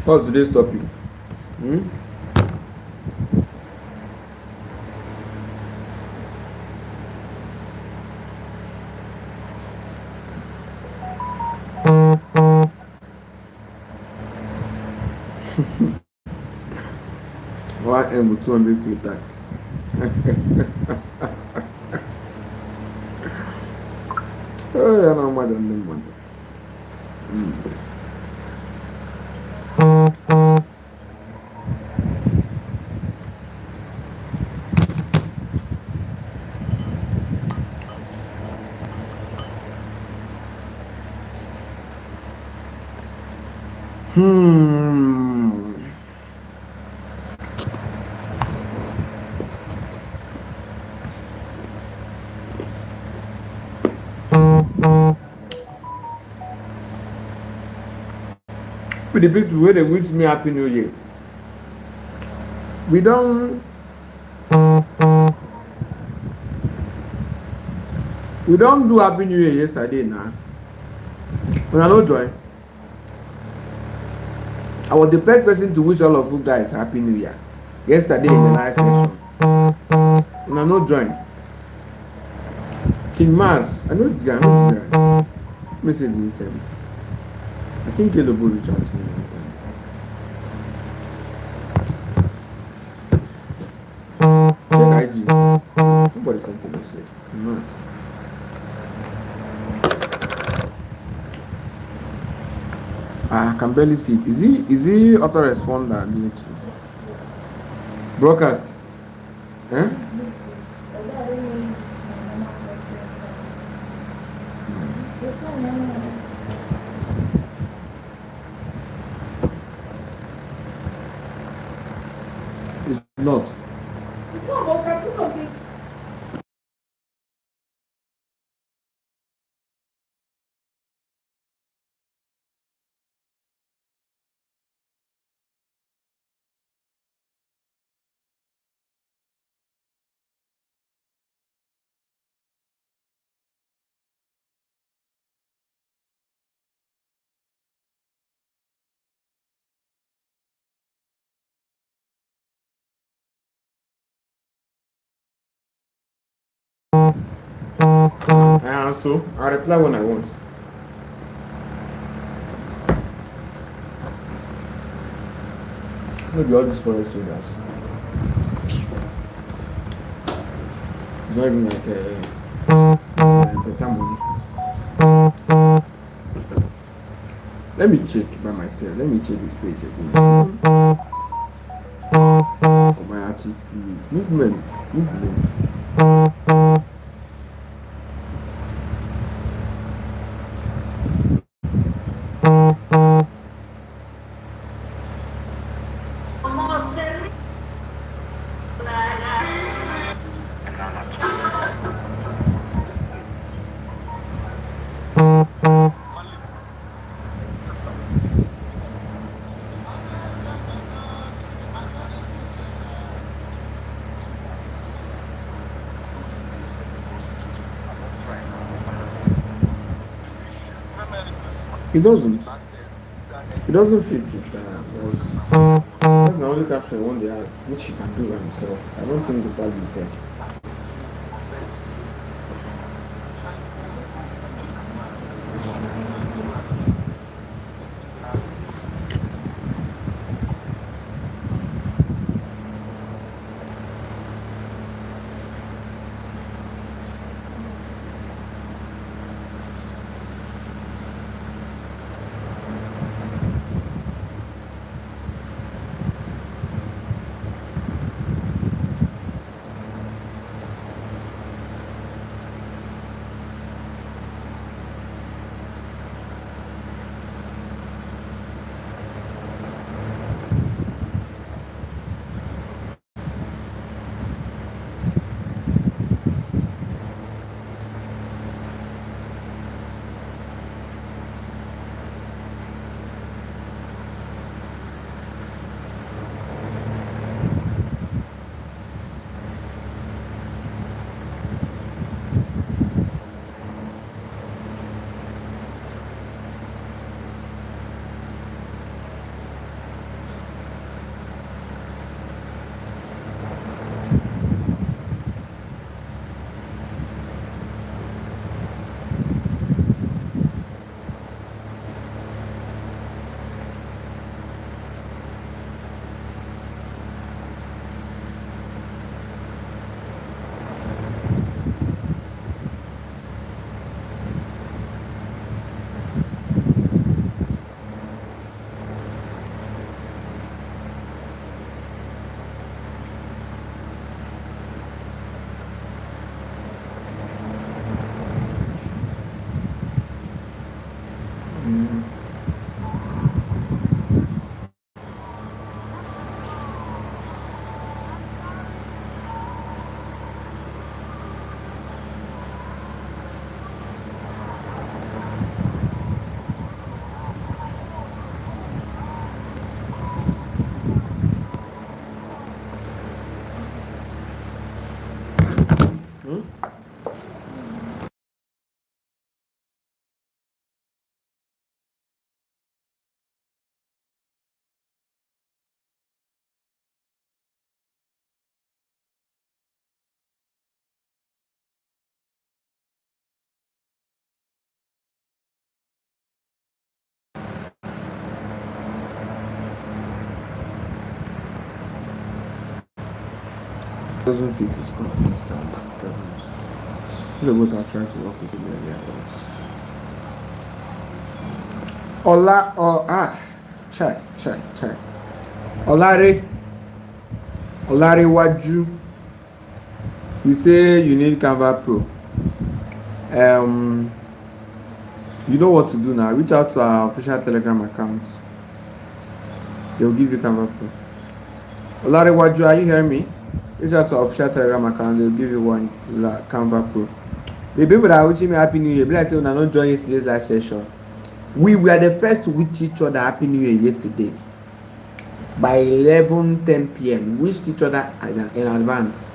What's today's topic? Hmm? Why end with 200 K tax? Oh, yeah, no more than them money. Hmm. With the people where they wish me happy new year. We don't do happy new year yesterday now. When I don't join, I was the first person to wish all of you guys happy new year. Yesterday in the live session. When I don't join. King Mars, I know this guy, Let me say this. I think Caleb will reach out to me. Check IG. Nobody sent a message. Mars. I can barely see it. Is he autoresponder? Broadcast? Eh? It's not. It's not about do something. I answer. I reply when I want. Maybe all these forest traders. It's not even like better money. Let me check by myself. Let me check this page again. For my artist, please. Movement. It doesn't. It doesn't fit his style. That's the only caption one they have, which he can do by himself. I don't think the value is there. Doesn't fit his company standard. Doesn't. People are trying to work with him earlier, but Ola or chai. Olare Olarewaju, you say you need Canva Pro. Um, you know what to do now. Reach out to our official Telegram account. They'll give you Canva Pro. Olarewaju, are you hearing me? Reach out to our official Telegram account. They'll give you one Canva Pro. The people that are wishing me Happy New Year, be like say una no join yesterday's live session. We were the first to wish each other Happy New Year yesterday. By 11:10 p.m. We wished each other in advance.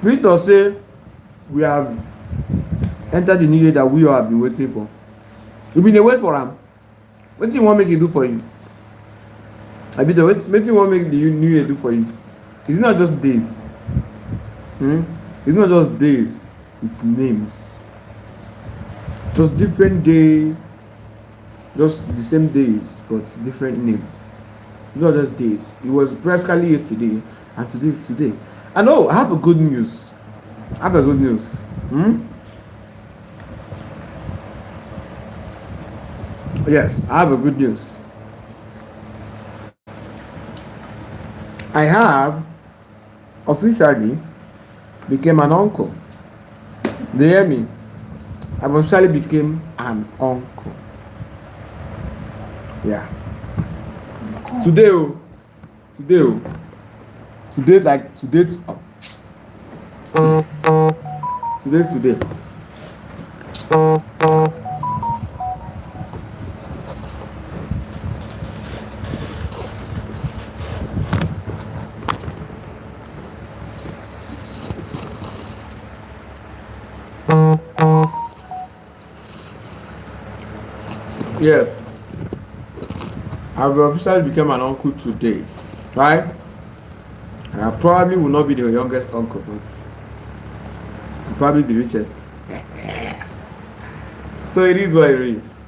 Victor say we have entered the new year that we all have been waiting for. You been dey wait for am. Wetin you wan make e do for you? Abito, wetin you wan make the new year do for you? It's not just days. It's not just days with names. Just different day, just the same days but different name. It's not just days. It was practically yesterday and today is today. And oh, I have a good news. Yes, I have a good news. I have officially became an uncle. They hear me? I've officially became an uncle. Yeah. Today, today. Yes, I've officially become an uncle today, right? I probably will not be the youngest uncle, but I'm probably the richest. So it is what it is.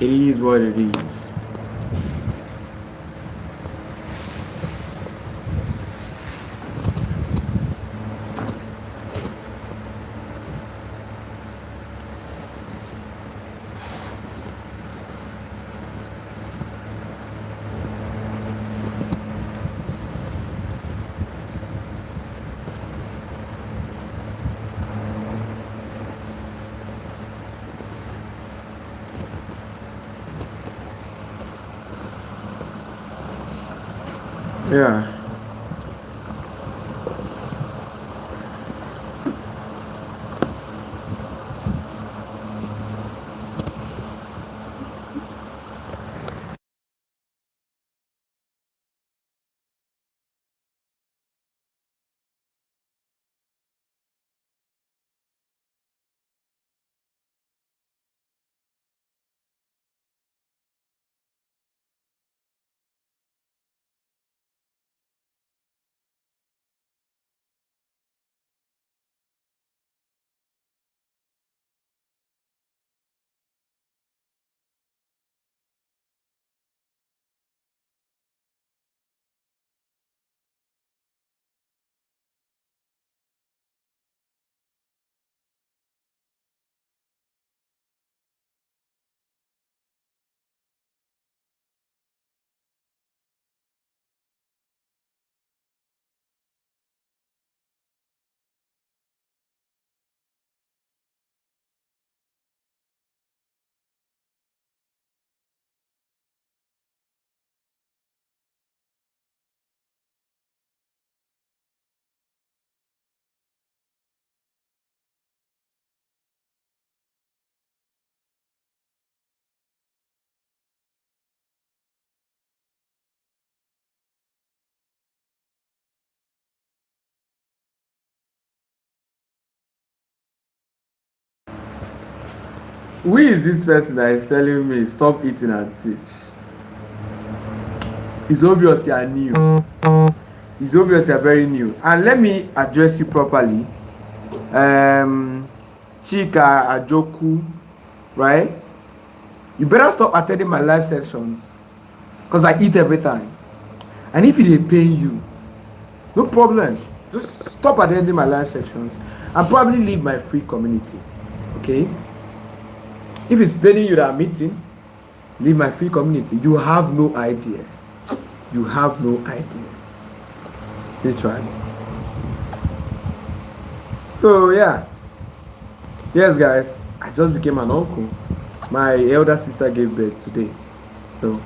It is what it is. Yeah. Who is this person that is telling me stop eating and teach? It's obvious you are new. It's obvious you are very new. And let me address you properly. Chika Ajoku, right? You better stop attending my live sections because I eat every time. And if it dey pain you, no problem. Just stop attending my live sections and probably leave my free community. Okay? If it's paining you that I'm eating, leave my free community. You have no idea. You have no idea. Literally. So yeah. Yes, guys. I just became an uncle. My elder sister gave birth today. So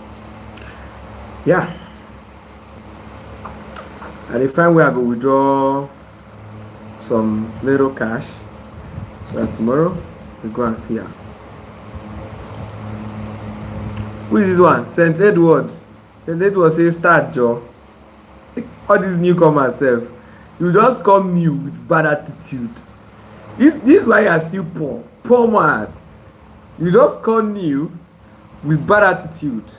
yeah. And if I will, I go withdraw some little cash so that tomorrow we go and see her. Who is this one? St. Edward. St. Edward says start Joe. All these newcomers self. You just come new with bad attitude. This is why you are still poor. Poor man. You just come new with bad attitude.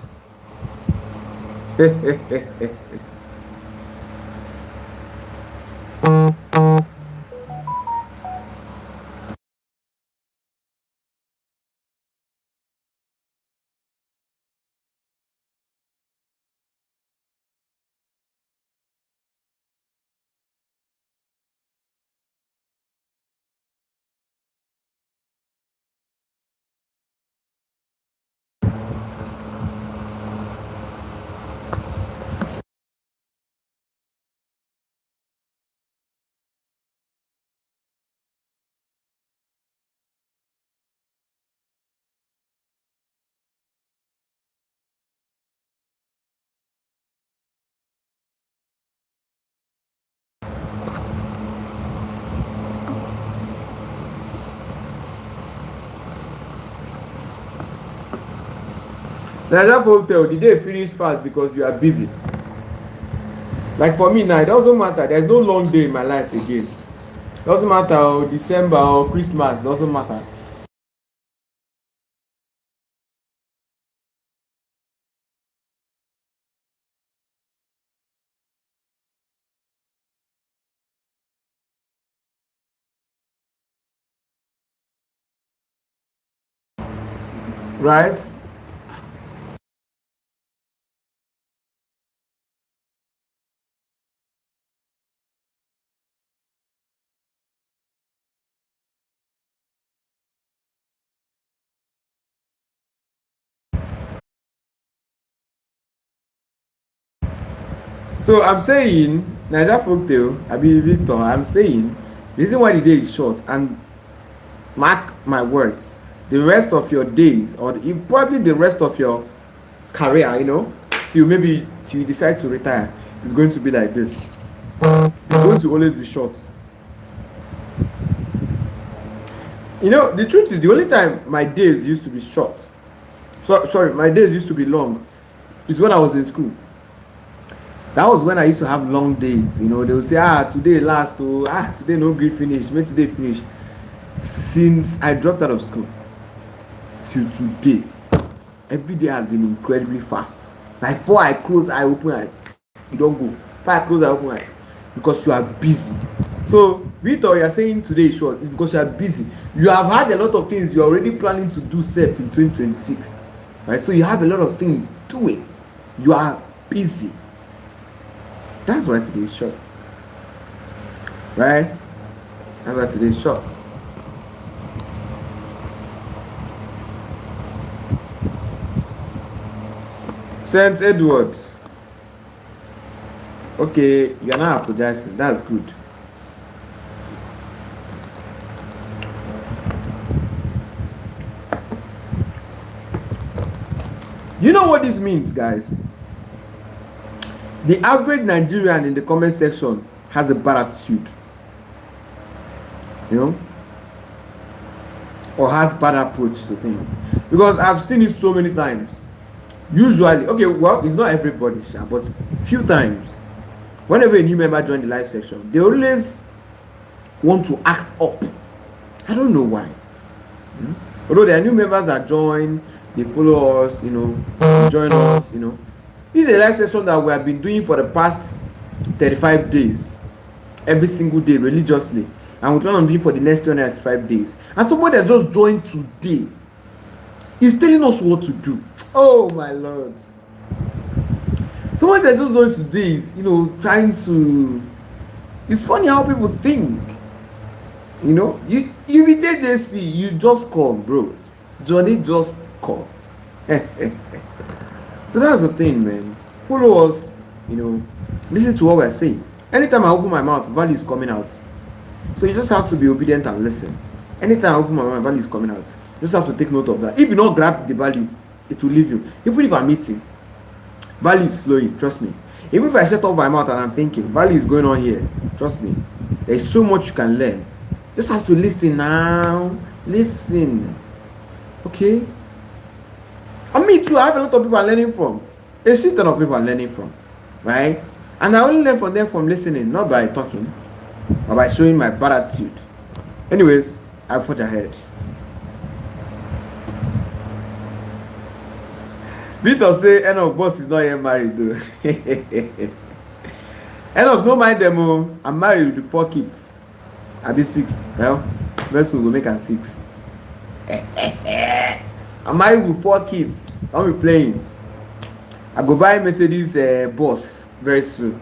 Naija Hotel, the day finish fast because you are busy. Like for me now, it doesn't matter. There's no long day in my life again. Doesn't matter or December or Christmas, doesn't matter. Right? So I'm saying Naija Folktale, Abi Victor, I'm saying the reason why the day is short, and mark my words, the rest of your days or probably the rest of your career, till you decide to retire, is going to be like this. It's going to always be short. The truth is the only time my days used to be short, my days used to be long, is when I was in school. That was when I used to have long days. They would say, today last, today no grade finish, make today finish. Since I dropped out of school till today, every day has been incredibly fast. Like before I close eye, open eye, you don't go. Before I close eye, open eye, because you are busy. So Victor, you are saying today is short, it's because you are busy. You have had a lot of things you are already planning to do self in 2026, right? So you have a lot of things doing. You are busy. That's why today is short, right? That's why today is short. Saint Edward. Okay, you are not apologizing. That's good. You know what this means, guys? The average Nigerian in the comment section has a bad attitude. Or has bad approach to things. Because I've seen it so many times. Usually, okay, well, it's not everybody, but few times, whenever a new member joins the live section, they always want to act up. I don't know why. Although there are new members that join, they follow us, you know, they join us, you know. This is a live session that we have been doing for the past 35 days, every single day religiously, and we plan on doing for the next 205 days. And somebody that just joined today is telling us what to do. Oh my Lord! Someone that just joined today is, you know, trying to. It's funny how people think. You know, you be JJC, you just come, bro. Johnny just come. So that's the thing, man. Follow us, you know, listen to what we're saying. Anytime I open my mouth, value is coming out. So you just have to be obedient and listen. Anytime I open my mouth, value is coming out. You just have to take note of that. If you don't grab the value, it will leave you. Even if I'm eating, value is flowing, trust me. Even if I shut off my mouth and I'm thinking, value is going on here, trust me. There's so much you can learn. Just have to listen now. Listen. Okay? And me too, I have a lot of people I'm learning from. A shit ton of people I'm learning from. Right? And I only learn from them from listening, not by talking, or by showing my bad attitude. Anyways, I forge ahead. Victor say Enoch boss is not yet married though. Enoch, no mind them. I'm married with 4 kids. I be 6. Well, very soon we'll make am 6. I'm married with 4 kids. I'll be playing. I go buy Mercedes bus very soon.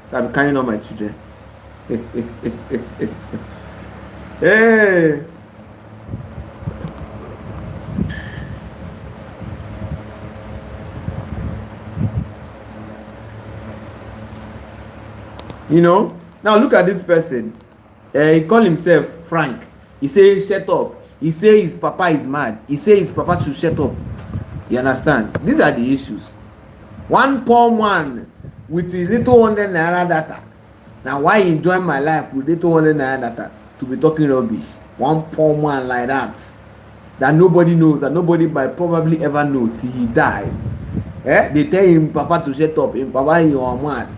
So I'll be carrying on my children. Hey. You know, now look at this person. He call himself Frank. He say shut up. He say his papa is mad. He say his papa should shut up. You understand? These are the issues. One poor man with a little 100 naira data. Now why he join my life with little 100 naira data to be talking rubbish? One poor man like that nobody knows, that nobody might probably ever know till he dies. They tell him papa to shut up. Him papa, you are mad.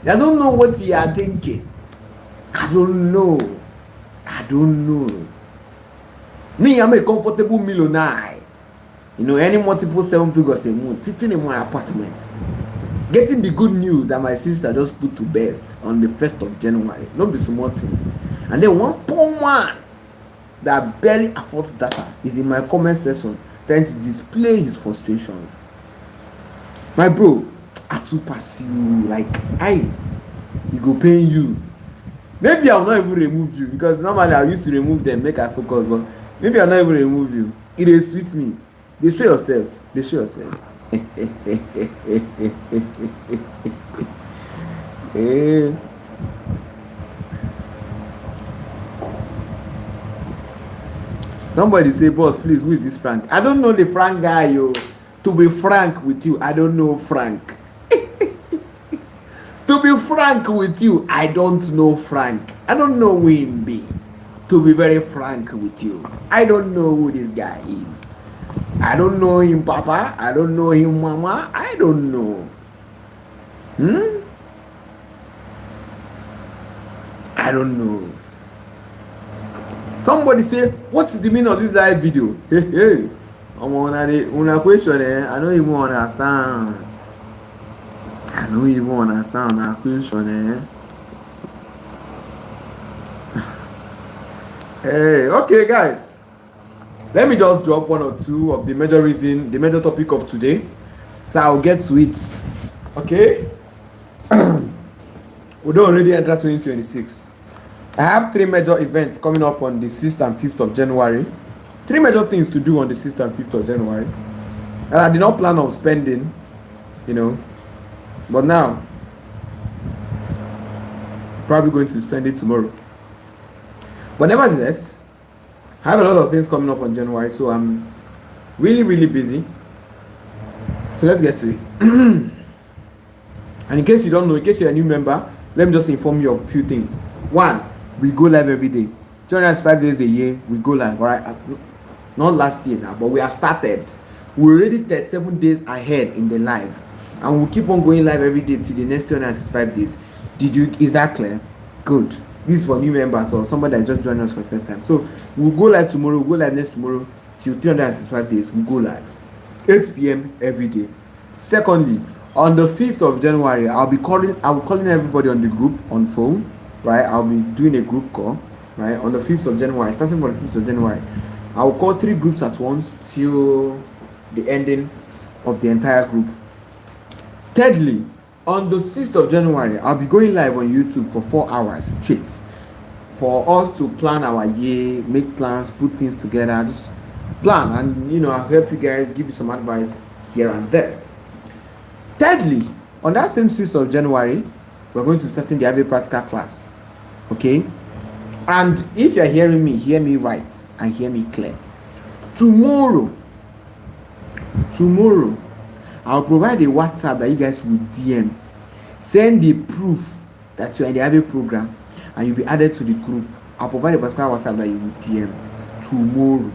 I don't know what you are thinking. I don't know. Me, I'm a comfortable millionaire. You know, any multiple 7 figures a month, sitting in my apartment, getting the good news that my sister just put to bed on the 1st of January. Not be small thing. And then one poor man that barely affords data is in my comment section trying to display his frustrations. My bro, I too pass you, like he go pay you. Maybe I'll not even remove you, because normally I used to remove them, make I focus, but maybe I'll not even remove you. It is sweet me. They show yourself. Somebody say, boss, please, who is this Frank? I don't know the Frank guy, yo. To be frank with you, I don't know Frank. To be frank with you, I don't know Frank. I don't know who him be. To be very frank with you, I don't know who this guy is. I don't know him papa. I don't know him mama. I don't know. I don't know. Somebody say, what is the meaning of this live video? Hey. Una question, I don't even understand. Una question, Hey, okay, guys. Let me just drop 1 or 2 of the major topic of today. So I'll get to it. Okay? We don't already enter 2026. I have 3 major events coming up on the 6th and 5th of January. 3 major things to do on the 6th and 5th of January. And I did not plan on spending, you know. But now, probably going to spend it tomorrow. But nevertheless, I have a lot of things coming up on January, so I'm really, really busy. So let's get to it. And in case you don't know, in case you're a new member, let me just inform you of a few things. 1, we go live every day. 205 days a year, we go live. All right, not last year now, but we have started. We're already 37 days ahead in the live, and we'll keep on going live every day to the next 265 days. Is that clear? Good. This is for new members or somebody that just joined us for the first time. So we'll go live tomorrow, we'll go live next tomorrow, till 365 days, we go live 8 p.m. every day. Secondly, on the 5th of January, I'll be calling everybody on the group on phone, right? I'll be doing a group call, right? On the 5th of January, starting from the 5th of January, I'll call 3 groups at once till the ending of the entire group. Thirdly, on the 6th of January, I'll be going live on YouTube for 4 hours straight for us to plan our year, make plans, put things together, just plan, and I'll help you guys, give you some advice here and there. Thirdly, on that same 6th of January, we're going to be starting the Ivy practical class. Okay? And if you're hearing me, hear me right and hear me clear. Tomorrow, I'll provide a WhatsApp that you guys will DM. Send the proof that you're in the Ivy program and you'll be added to the group. I'll provide a particular WhatsApp that you will DM tomorrow.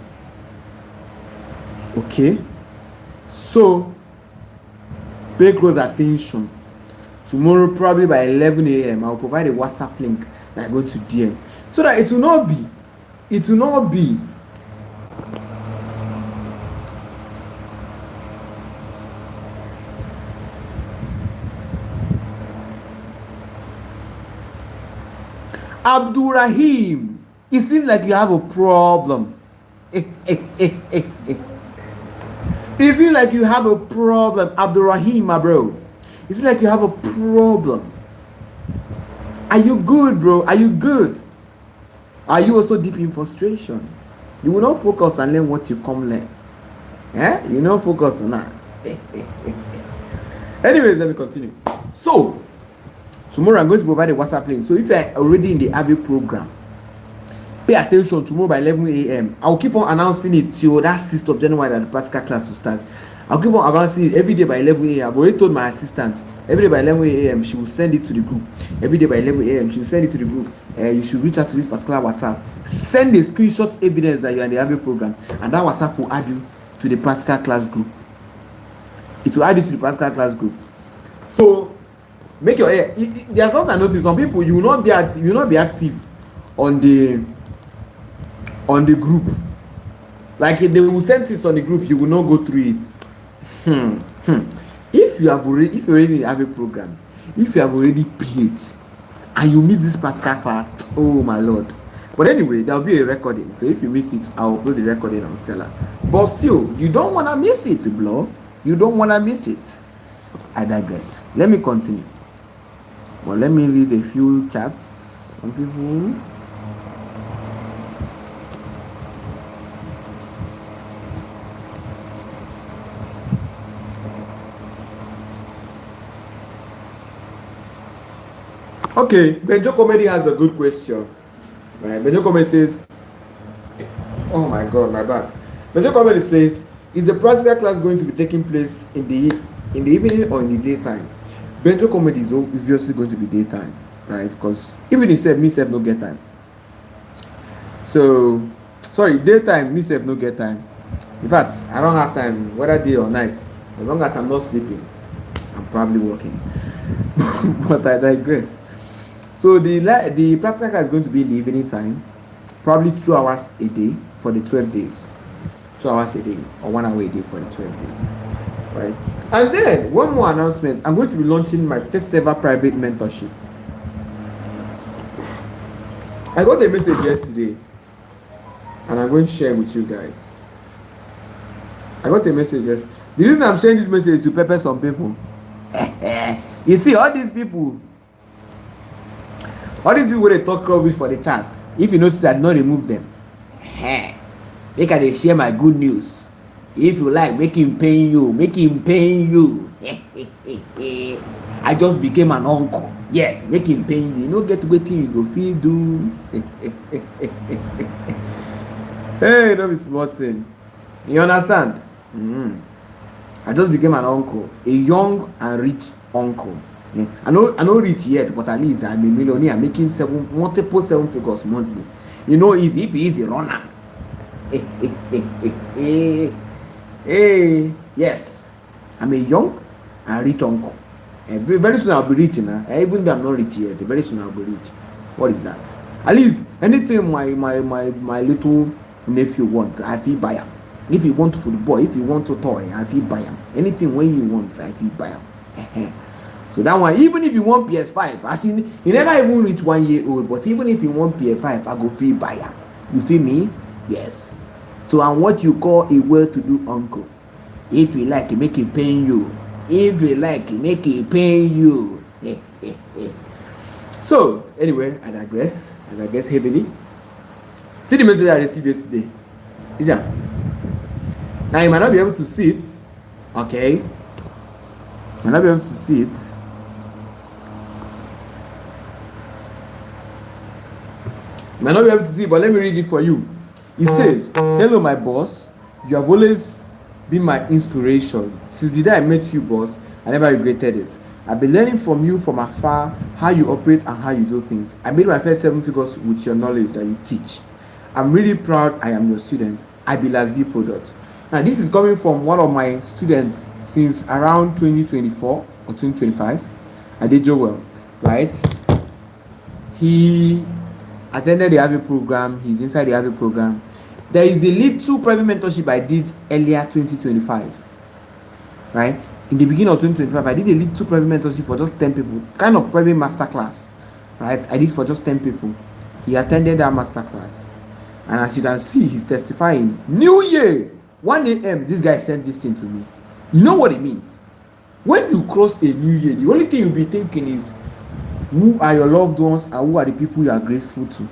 Okay? So, pay close attention. Tomorrow, probably by 11 a.m., I'll provide a WhatsApp link that I'm going to DM, so that it will not be Abdul Rahim. It seems like you have a problem. It seems like you have a problem, Abdul Rahim, my bro. It seems like you have a problem. Are you good, bro? Are you good? Are you also deep in frustration? You will not focus and learn what you come learn. You will not focus on that. Anyways, let me continue. So, tomorrow I'm going to provide a WhatsApp link. So if you are already in the AVI program, pay attention. Tomorrow by 11 a.m. I'll keep on announcing it till that 6th of January that the practical class will start. I'll keep on announcing it every day by 11 a.m. I've already told my assistant, every day by 11 a.m. she will send it to the group. Every day by 11 a.m. she will send it to the group. You should reach out to this particular WhatsApp. Send a screenshot evidence that you're in the AVI program, and that WhatsApp will add you to the practical class group. It will add you to the practical class group. So make your there's something I noticed. Some people, you will not be active on the group. Like if they will send this on the group, you will not go through it. If you already have a program, if you have already paid and you miss this particular class, oh my lord. But anyway, there will be a recording, so if you miss it, I'll upload the recording on Seller. But still, you don't want to miss it, bro. You don't want to miss it. I digress. Let me continue. Well, let me read a few chats. Some people. Okay, Benjo Comedy has a good question. Right, Benjo Comedy says, "Oh my God, my back." Benjo Comedy says, "Is the practical class going to be taking place in the evening or in the daytime?" Benjo Comedy is obviously going to be daytime, right? Because even he said, me self no get time. So, sorry, daytime, me self no get time. In fact, I don't have time, whether day or night. As long as I'm not sleeping, I'm probably working. But I digress. So the practical is going to be in the evening time, probably 2 hours a day for the 12 days. 2 hours a day or 1 hour a day for the 12 days, right? And then one more announcement. I'm going to be launching my first ever private mentorship. I got a message yesterday and I'm going to share with you guys. I got a message yesterday. The reason I'm sharing this message to pepper some people. You see, all these people they talk rubbish for the chat. If you notice, I did not remove them. They can share my good news. If you like, make him pain you. I just became an uncle. Yes, make him pain you. You no get waiting, you go feel do. Hey, don't be smarting. You understand? I just became an uncle, a young and rich uncle. Yeah. I know rich yet, but at least I'm a millionaire making multiple 7 figures monthly. You know, easy if he is a runner. Yes, I'm a young and rich uncle. Very soon I'll be rich now. Even though I'm not rich yet, very soon I'll be rich. What is that? At least anything my little nephew wants, I feel buy him. If you want football, if you want to toy, I fit buy am. Anything when you want, I fit buy am. So that one, even if you want PS5, as in you never even reach 1 year old, but even if you want PS5, I go fit buy am. You feel me? Yes. So I'm what you call a well-to-do uncle. If you like, make it pain you. If you like, make it pain you. So anyway, I digress heavily. See the message I received yesterday. Yeah. Now you might not be able to see it. Okay. Might not be able to see it. Might not be able to see it, but let me read it for you. It says, "Hello, my boss. You have always been my inspiration. Since the day I met you, boss, I never regretted it. I've been learning from you from afar how you operate and how you do things. I made my first 7 figures with your knowledge that you teach. I'm really proud I am your student. I be LAz B product." Now, this is coming from one of my students since around 2024 or 2025. I did Joel, right? He attended the AVI program. He's inside the AVI program. There is a little private mentorship I did earlier 2025, right? In the beginning of 2025, I did a little private mentorship for just 10 people, kind of private masterclass, right? I did for just 10 people. He attended that masterclass, and as you can see, he's testifying. New Year, 1 a.m. This guy sent this thing to me. You know what it means? When you cross a new year, the only thing you'll be thinking is, who are your loved ones and who are the people you are grateful to?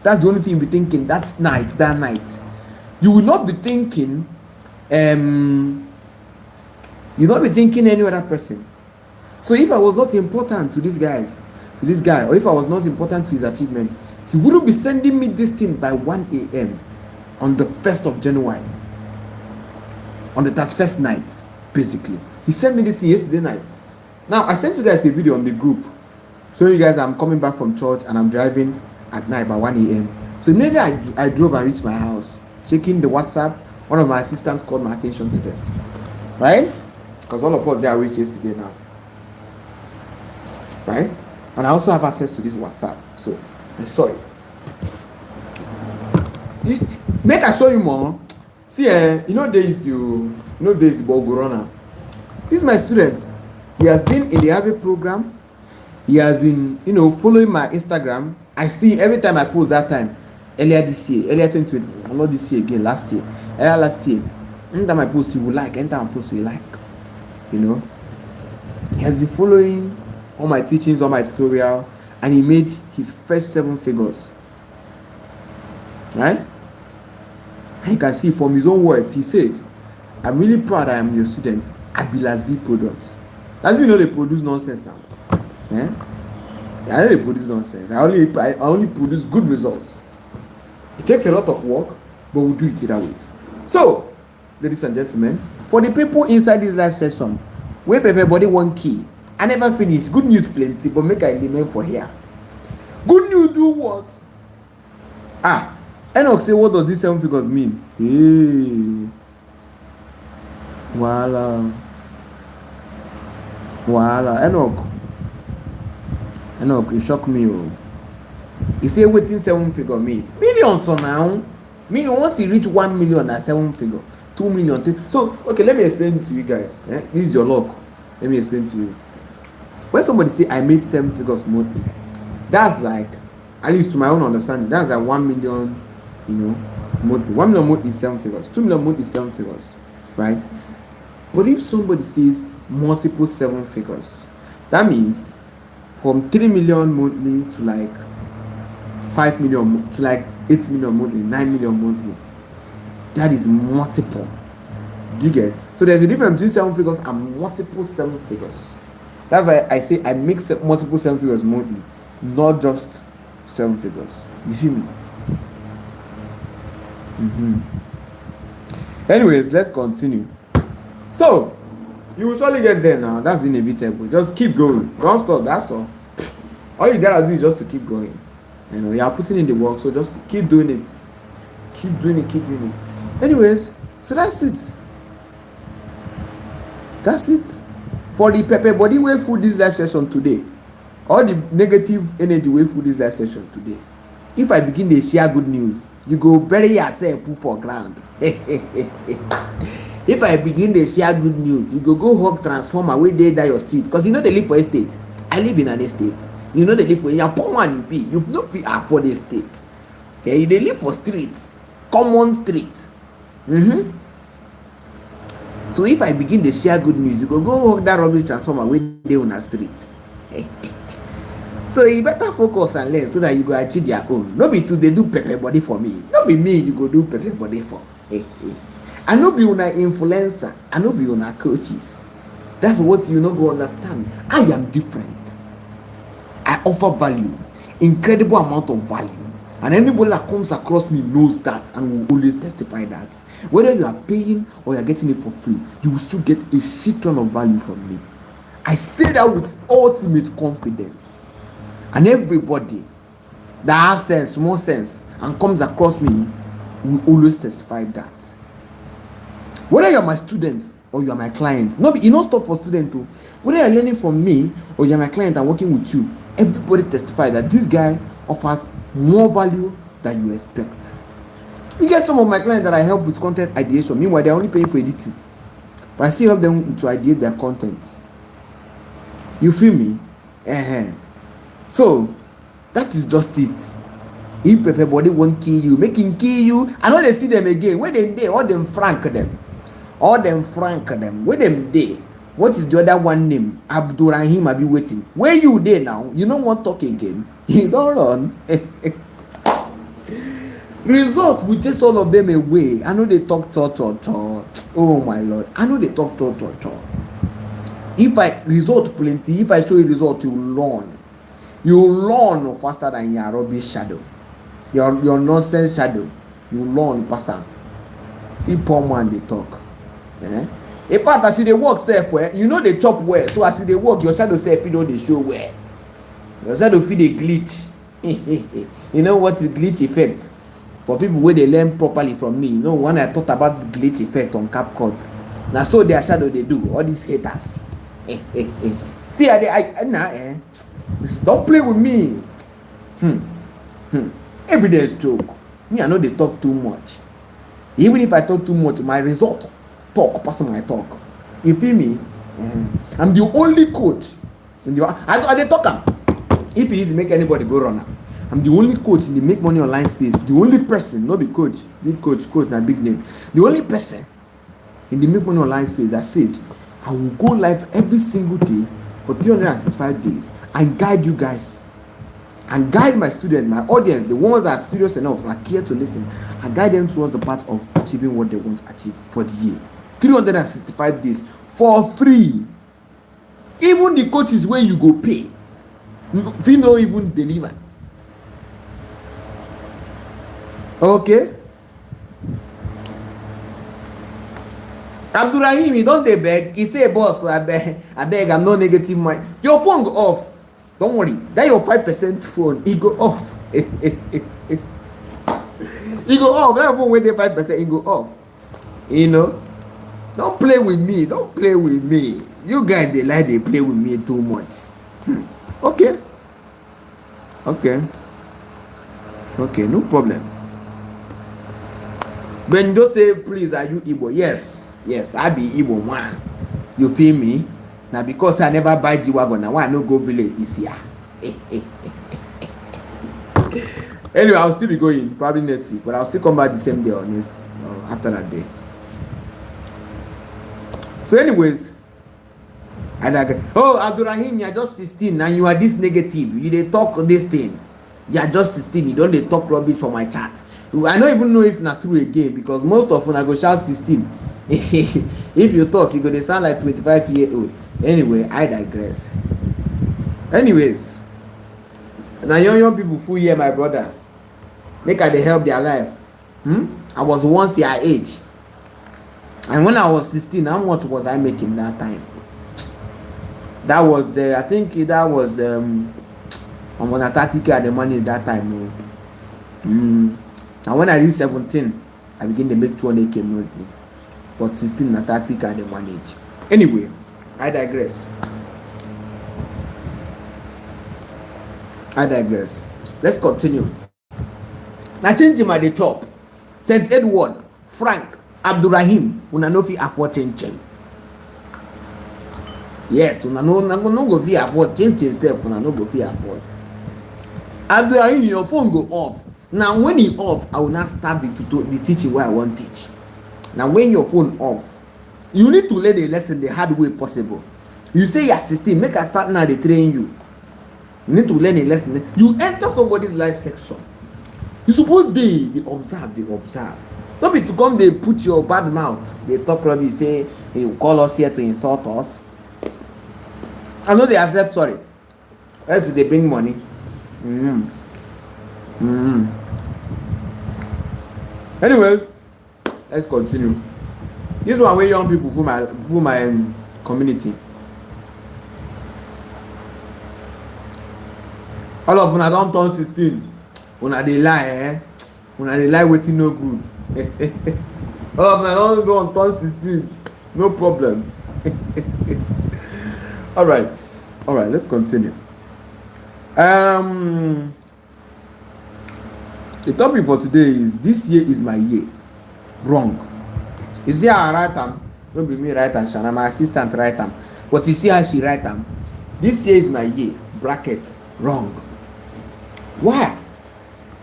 That's the only thing you'll be thinking that night. You will not be thinking, you'll not be thinking any other person. So if I was not important to this guy, or if I was not important to his achievement, he wouldn't be sending me this thing by 1 a.m. on the 1st of January. On the 31st night, basically. He sent me this yesterday night. Now, I sent you guys a video on the group. So you guys, I'm coming back from church and I'm driving at night by 1 a.m. So maybe I drove and reached my house. Checking the WhatsApp, one of my assistants called my attention to this. Right? Because all of us, they are awake yesterday now. Right? And I also have access to this WhatsApp. So, I saw it. Make I show you more. See, you know days Bogorona. This is my student. He has been in the AVI program. He has been, following my Instagram. I see every time I post that time. Earlier this year, earlier 2020, not this year again, last year. Earlier last year. Anytime I post, he will like. Anytime I post, he will like. He has been following all my teachings, all my tutorial, and he made his first 7 figures. Right? And you can see from his own words, he said, "I'm really proud I am your student. I be LAz B product." LAz B know they produce nonsense now. I know they produce nonsense. I only produce good results. It takes a lot of work, but we'll do it either ways. So, ladies and gentlemen, for the people inside this live session, where everybody 1 key, I never finished. Good news plenty, but make I remain for here. Good news do what? Enoch say, what does this 7 figures mean? Hey. Voila. Enoch, you shock me. You say waiting 7 figure mean? Millions so now. Meaning once you reach 1 million at 7 figure, 2 million. So, okay, let me explain to you guys. This is your luck. Let me explain to you. When somebody say I made 7 figures monthly, that's like, at least to my own understanding, that's like 1 million, monthly. 1 million monthly is 7 figures. 2 million monthly is 7 figures, right? But if somebody says multiple 7 figures, that means from 3 million monthly to like 5 million to like 8 million monthly, 9 million monthly. That is multiple. Do you get? So there's a difference between 7 figures and multiple 7 figures. That's why I say I make multiple 7 figures monthly, not just 7 figures. You see me? Anyways, let's continue. So you will surely get there now. That's inevitable. Just keep going. Don't stop. That's all. All you gotta do is just to keep going. You are putting in the work, so just keep doing it. Keep doing it. Anyways, so that's it. For the pepper body way through this live session today, all the negative energy way through this live session today. If I begin to share good news, you go bury yourself put for ground. If I begin to share good news, you go hug transformer wey dey that your street, cause you know they live for estate. I live in an estate. You know they live for your poor man. You no fit afford estate. Okay, you dey live for street, common street. So if I begin to share good news, you go hug that rubbish transformer wey dey on a street. So you better focus and learn so that you go achieve your own. No be to dey do pepper body for me. No be me you go do pepper body for. I no be una influencer. I no be una coaches. That's what you no go understand. I am different. I offer value, incredible amount of value, and anybody that comes across me knows that and will always testify that. Whether you are paying or you are getting it for free, you will still get a shit ton of value from me. I say that with ultimate confidence, and everybody that has sense, small sense, and comes across me will always testify that. Whether you are my student or you are my client, you don't stop for student too. Whether you are learning from me or you are my client and working with you, everybody testify that this guy offers more value than you expect. You get some of my clients that I help with content ideation. Meanwhile, they're only paying for editing, but I still help them to ideate their content. You feel me? So that is just it. If pepper body won't kill you, make him kill you. I know they see them again. Where they dey, all them frank them. Where them dey. What is the other one name? Abdurrahim, I be waiting. Where you there now? You don't want to talk again. You don't run. Result will chase all of them away. I know they talk. Oh my Lord. I know they talk. If I result plenty, if I show you result, you learn. You learn faster than your rubbish shadow. Your nonsense shadow. You learn faster. See poor man they talk. In fact, as you dey work self well, you know they chop well. So as you dey work, your shadow self you know they show well. Your shadow feel dey glitch. You know what is glitch effect? For people where they learn properly from me, you know when I talked about glitch effect on CapCut, now so their shadow they do all these haters. See, don't play with me. Every day is joke. Me, I know they talk too much. Even if I talk too much, my result talk person my talk. You feel me? I'm the only coach. I dey talk am. If he is make anybody go run am. I'm the only coach in the make money online space. The only person, not be coach. Leave coach na big name. The only person in the make money online space that said I will go live every single day for 365 days and guide you guys and guide my students, my audience, the ones that are serious enough, like care to listen, and guide them towards the path of achieving what they want to achieve for the year. 365 days for free. Even the coaches where you go pay, if you no even deliver. Okay. Abdurrahim, he don't dey beg. He say, boss, I beg, I'm no negative mind. Your phone go off. Don't worry. That your 5% phone, it go off. It go off. That phone when they 5%, it go off. You know? Don't play with me. Don't play with me. You guys, they play with me too much. Okay. Okay, no problem. When you say, please, are you Igbo? Yes, I be Igbo man. You feel me? Now because I never buy G-Wagon, now why I no go village this year? Anyway, I'll still be going probably next week, but I'll still come back the same day on this after that day. So anyways, oh, Abdurrahim, you are just 16 and you are this negative. You dey talk this thing. You are just 16. You don't dey talk rubbish for my chat. I don't even know if not true again because most of when I go shout 16. If you talk, you go dey sound like 25-year-old. Anyway, I digress. Anyways, now young people full here, my brother. Make I dey help their life. I was once your age. And when I was 16, how much was I making that time? That was, I think that was, I'm on a 30K at the money that time. And when I reached 17, I began to make 200K monthly. But 16 and 30K at the manage. Anyway, I digress. Let's continue. na change him at the top. St. Edward, Frank, Abdurrahim, una no fit afford change. Yes, una no go fit afford change sef, una no go fit afford. Abdurrahim, your phone go off. Now when e off, I will not start the teaching where I want teach. Now when your phone off, you need to learn the lesson the hard way possible. You say you're 16, make I start now they train you. You need to learn a lesson. You enter somebody's life section. You suppose they observe. Don't be to come they put your bad mouth. They talk rubbish, say you call us here to insult us. I know they accept sorry. Else they bring money. Anyways, let's continue. This one where young people for my community. All of una don turn 16. Una dey lie, eh? Una dey lie wetin no good. All of una don turn 16. No problem. All right, let's continue. The topic for today is this year is my year. Wrong. You see how I write am? Don't be me write am, Shana, my assistant write am. But you see how she write am? This year is my year. Bracket. Wrong. Why?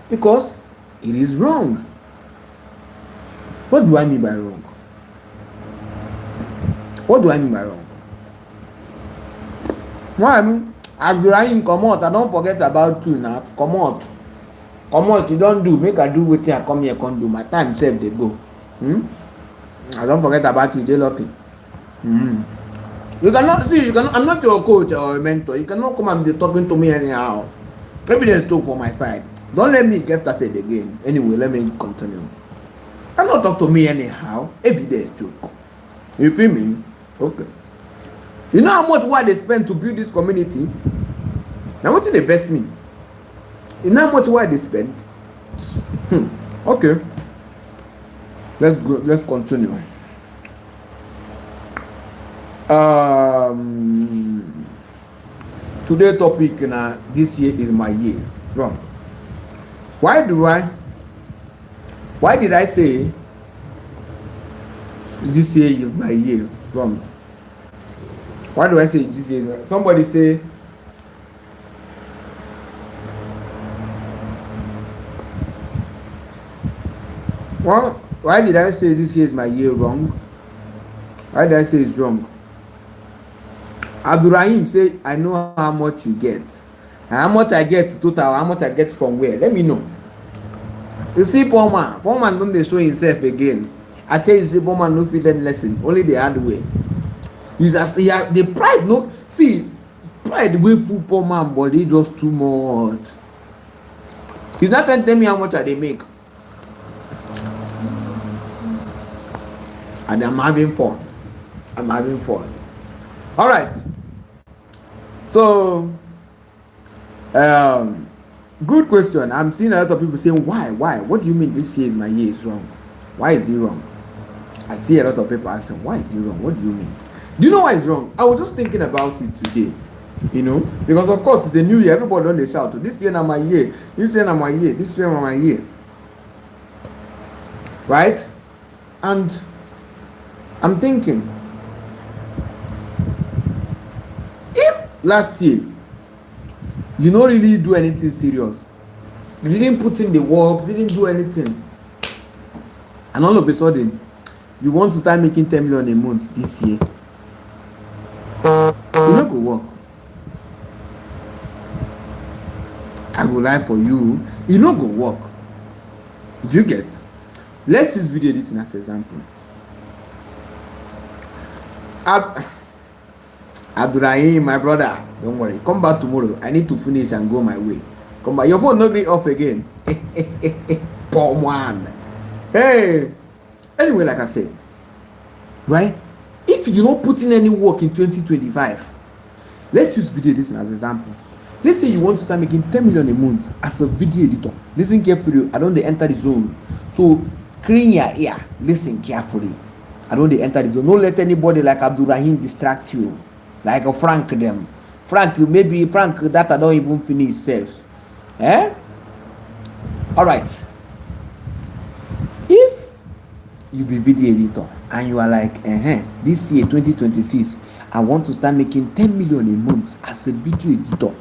Because it is wrong. What do I mean by wrong? What do I mean by wrong? Why? I mean, Abdurrahim, come out. I don't forget about you now. Come out. You don't do. Make I do wetin I come here come do. My time sef dey go. I don't forget about you. Dey lucky. You cannot see. I'm not your coach or a mentor. You cannot come and be talking to me anyhow. Evidence talk for my side. Don't let me get started again. Anyway, let me continue. You cannot talk to me anyhow. Evidence talk. You feel me? Okay. You know how much work they spend to build this community? Now what did they invest me? You know how much work they spend? Okay. Let's go. Let's continue. Today's topic this year is my year. Wrong. Why did I say this year is my year? Wrong. Why do I say this year? Somebody say why did I say this year is my year? Wrong. Why did I say it's wrong? Abdurrahim said, I know how much you get. And how much I get total, how much I get from where? Let me know. You see, poor man don't they show himself again. I tell you, see, poor man no fit learn lesson, only the hard way. He's as the pride, no, see, pride way full poor man, but they just too much. He's not trying to tell me how much they make. And I'm having fun. All right. So, good question. I'm seeing a lot of people saying, why? What do you mean this year is my year is wrong? Why is it wrong? I see a lot of people asking, why is it wrong? What do you mean? Do you know why it's wrong? I was just thinking about it today. You know, because of course it's a new year. Everybody on the shout. This year na my year. This year na my year. This year na my year. Right? And I'm thinking, if last year you don't really do anything serious, you didn't put in the work, didn't do anything, and all of a sudden you want to start making 10 million a month this year, you no go work. I go lie for you, you no go work. Do you get? Let's use video editing as an example. Abdurrahim, my brother, don't worry. Come back tomorrow. I need to finish and go my way. Come back. Your phone not going off again. Poor man. Hey. Anyway, like I said, right? If you don't put in any work in 2025, let's use video editing as an example. Let's say you want to start making 10 million a month as a video editor. Listen carefully. I don't enter the zone. So clean your ear. Listen carefully. I don't enter the zone. Don't let anybody like Abdurrahim distract you. Like a Frank them. Frank that I don't even finish self. Eh? Alright. you be video editor and you are like, this year 2026 I want to start making 10 million a month as a video editor.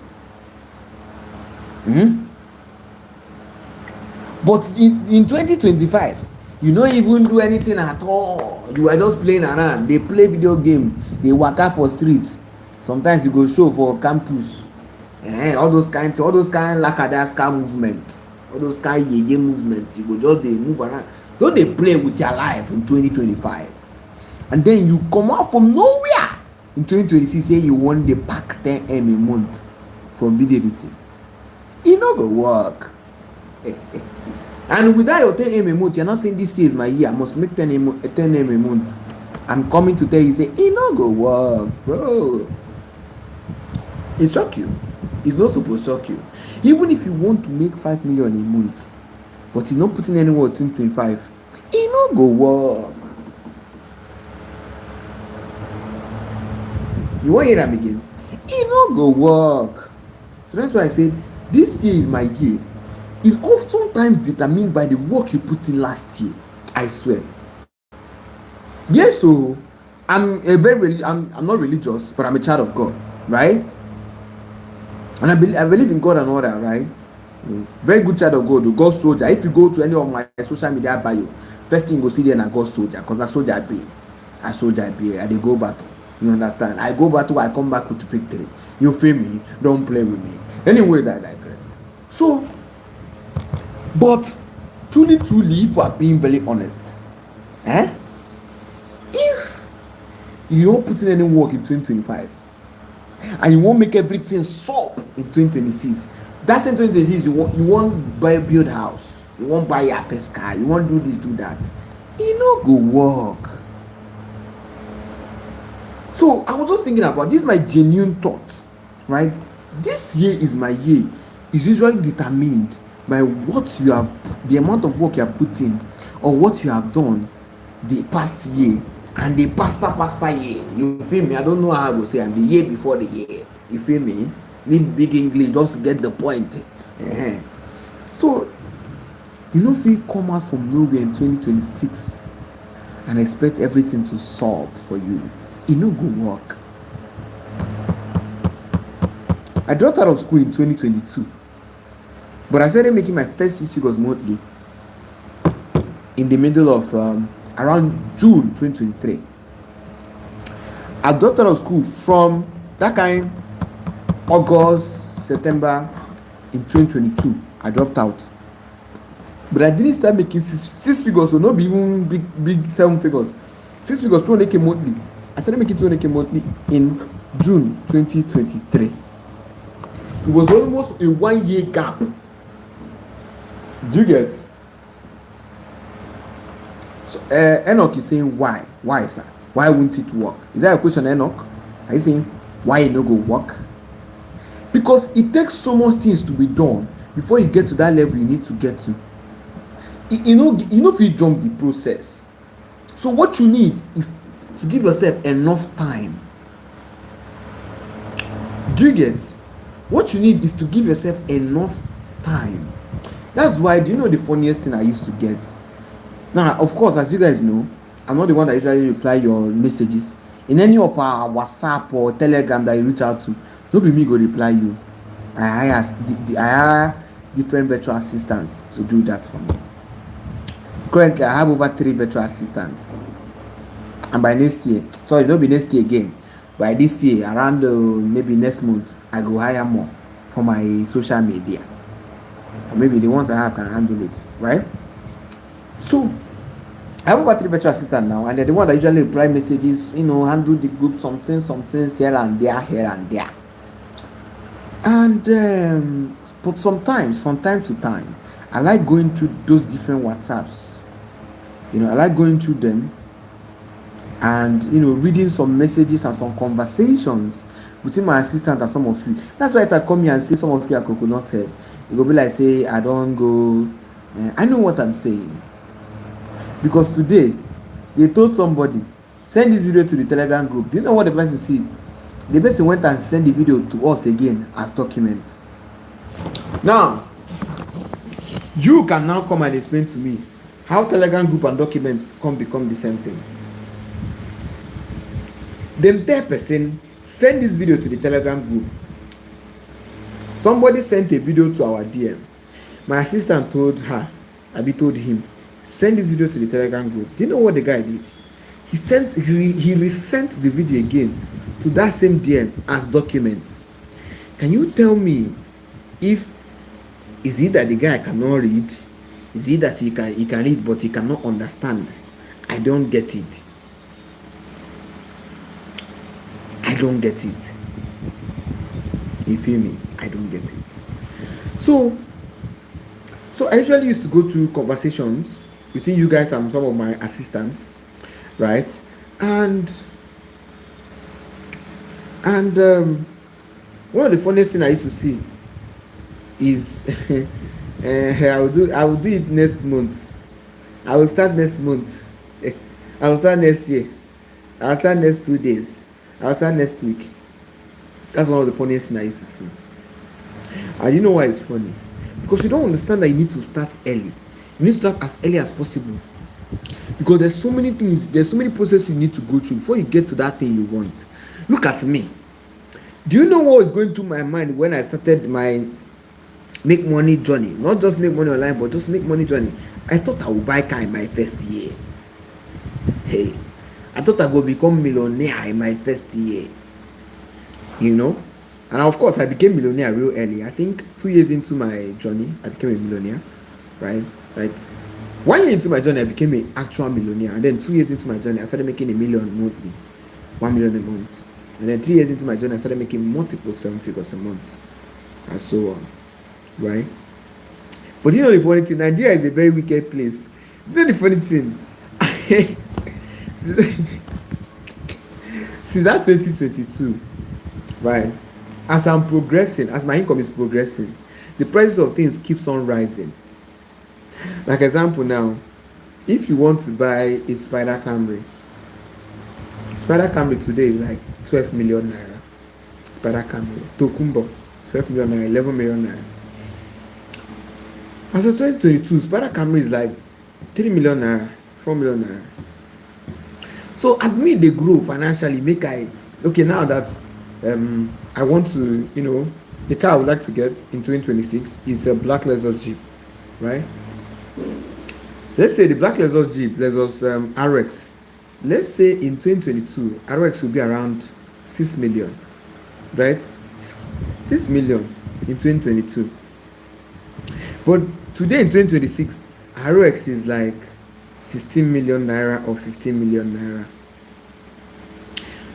But in 2025 you no even do anything at all. You are just playing around. They play video game, they waka for street, sometimes you go show for campus, all those kind lakadaska movement, all those kind yeye movement. You go just dey move around, just dey play with your life in 2025, and then you come out from nowhere in 2026 say you wan dey pack 10M a month from video editing. E no go work. And without your 10M a month, you're not saying this year is my year, I must make 10M a month. I'm coming to tell you, say, it not go work, bro. It shock you. It's not supposed to shock you. Even if you want to make 5 million a month, but it's not putting anywhere in 2025, it not go work. You want to hear them again? It not go work. So that's why I said, this year is my year. Is oftentimes determined by the work you put in last year. I swear. Yes, so I'm not religious, but I'm a child of God, right? And I believe in God and all that, right? Very good child of God, God soldier. If you go to any of my social media bio, first thing you go see there na God soldier, because na soldier I be. I dey go battle. You understand? I go battle, I come back with victory. You feel me? Don't play with me. Anyways, I digress. So, but truly, if we are being very honest, if you don't put in any work in 2025 and you won't make everything stop in 2026, that's in 2026 you won't build house, you won't buy your first car, you won't do this, do that, it no go work. So I was just thinking about this, my genuine thought, right? This year is my year. Is usually determined by what you have, the amount of work you have put in, or what you have done the past year and the past year. You feel me? I don't know how I go say, and the year before the year. You feel me? Need big English just to get the point. So you know, if you come out from nowhere in 2026 and expect everything to solve for you, it no go work. I dropped out of school in 2022. But I started making my first 6 figures monthly in the middle of around June 2023. I dropped out of school from that kind August, September in 2022. I dropped out. But I didn't start making six figures, so not even big 7 figures. 6 figures, 200K monthly. I started making 200K monthly in June 2023. It was almost a 1 year gap. Do you get? So Enoch is saying why? Why, sir? Why won't it work? Is that a question, Enoch? Are you saying why it no go work? Because it takes so much things to be done before you get to that level you need to get to. You know if you jump the process. So what you need is to give yourself enough time. Do you get? What you need is to give yourself enough time. That's why, do you know the funniest thing I used to get? Now, of course, as you guys know, I'm not the one that usually reply your messages. In any of our WhatsApp or Telegram that you reach out to, don't be me go reply you. I hire different virtual assistants to do that for me. Currently, I have over 3 virtual assistants. And by next year, sorry, don't be next year again. By this year, around maybe next month, I go hire more for my social media. Or maybe the ones I have can handle it, right? So I have over 3 virtual assistants now, and they're the one that usually reply messages, handle the group, some things here and there. And but sometimes, from time to time, I like going through those different WhatsApps. I like going through them and reading some messages and some conversations between my assistant and some of you. That's why if I come here and say some of you are coconut head, it will be like say I don't go. I know what I'm saying, because today they told somebody send this video to the Telegram group. Do you know what the person said? The person went and sent the video to us again as document. Now you can now come and explain to me How Telegram group and documents come become the same thing. Dem tell person send this video to the Telegram group. Somebody sent a video to our DM. My assistant told told him, send this video to the Telegram group. Do you know what the guy did? He resent the video again to that same DM as document. Can you tell me if is it that the guy cannot read? Is it that he can read but he cannot understand? I don't get it. I don't get it. You feel me? I don't get it. So I usually used to go through conversations between you guys and some of my assistants, right? And one of the funniest thing I used to see is I will do it next month. I will start next month. I will start next year. I will start next 2 days. I will start next week. That's one of the funniest things I used to see. And you know why it's funny? Because you don't understand that you need to start early. You need to start as early as possible. Because there's so many things, there's so many processes you need to go through before you get to that thing you want. Look at me. Do you know what was going through my mind when I started my make money journey? Not just make money online, but just make money journey. I thought I would buy car in my first year. Hey, I thought I would become millionaire in my first year. You know? And of course, I became millionaire real early. I think 2 years into my journey, I became a millionaire, right? Like 1 year into my journey, I became an actual millionaire. And then 2 years into my journey, I started making $1 million monthly, 1 million a month. And then 3 years into my journey, I started making multiple 7 figures a month, and so on, right? But you know the funny thing, Nigeria is a very wicked place. You know the funny thing, since that 2022, right? As I'm progressing, as my income is progressing, the prices of things keeps on rising. Like example now, if you want to buy a Spider Camry today is like 12 million naira. Spider Camry, Tokumbo, 12 million naira, 11 million naira. As of 2022, Spider Camry is like 3 million naira, 4 million naira. So as me they grow financially, now that I want to, the car I would like to get in 2026 is a black LAz Jeep, right? Let's say the black LAz Jeep, LAz RX. Let's say in 2022, RX will be around 6 million, right? 6 million in 2022. But today in 2026, RX is like 16 million naira or 15 million naira.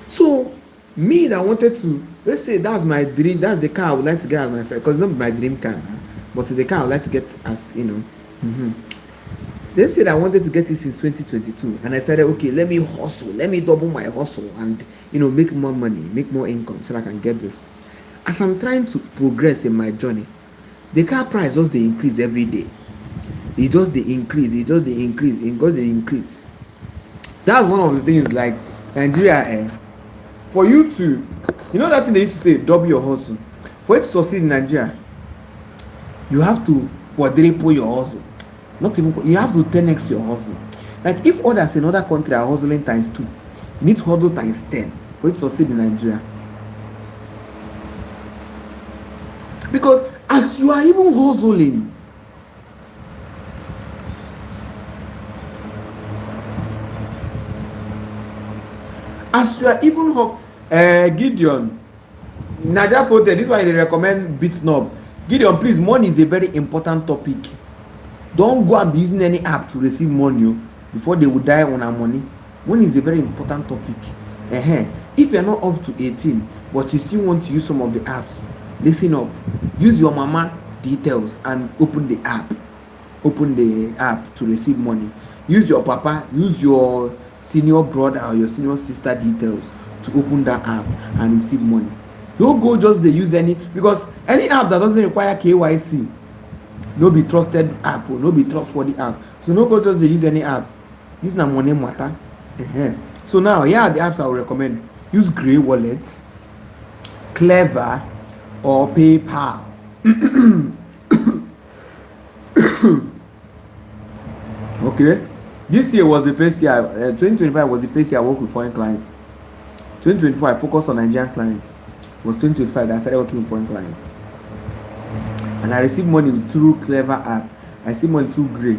So me that wanted to, let's say that's my dream, that's the car I would like to get as my first, because it's not my dream car, but the car I would like to get as, Let's say that I wanted to get it since 2022, and I said, okay, let me hustle, let me double my hustle and, make more money, make more income so that I can get this. As I'm trying to progress in my journey, the car price just they increase every day. It just they increase. That's one of the things like Nigeria. For you to, that thing they used to say, double your hustle. For you to succeed in Nigeria, you have to quadruple your hustle. Not even, you have to 10x your hustle. Like if others in other country are hustling times 2, you need to hustle times 10 for you to succeed in Nigeria. Because as you are even hustling, Gideon, Naja Pote, this is why they recommend BitSnob. Gideon, please, money is a very important topic. Don't go and be using any app to receive money before they will die on our money. Money is a very important topic. If you're not up to 18, but you still want to use some of the apps, listen up. Use your mama details and open the app. Open the app to receive money. Use your papa, use your senior brother or your senior sister details to open that app and receive money. Don't go just they use because any app that doesn't require KYC, no be trusted app or no be trustworthy app. So no go just they use any app. This na money matter. So now here are the apps I will recommend. Use Grey Wallet, Clever, or PayPal. Okay, this year was the first year. 2025 was the first year I worked with foreign clients. 2024 I focused on Nigerian clients. It was 2025 that I started working with foreign clients, and I received money through Clever app. I receive money through Grey.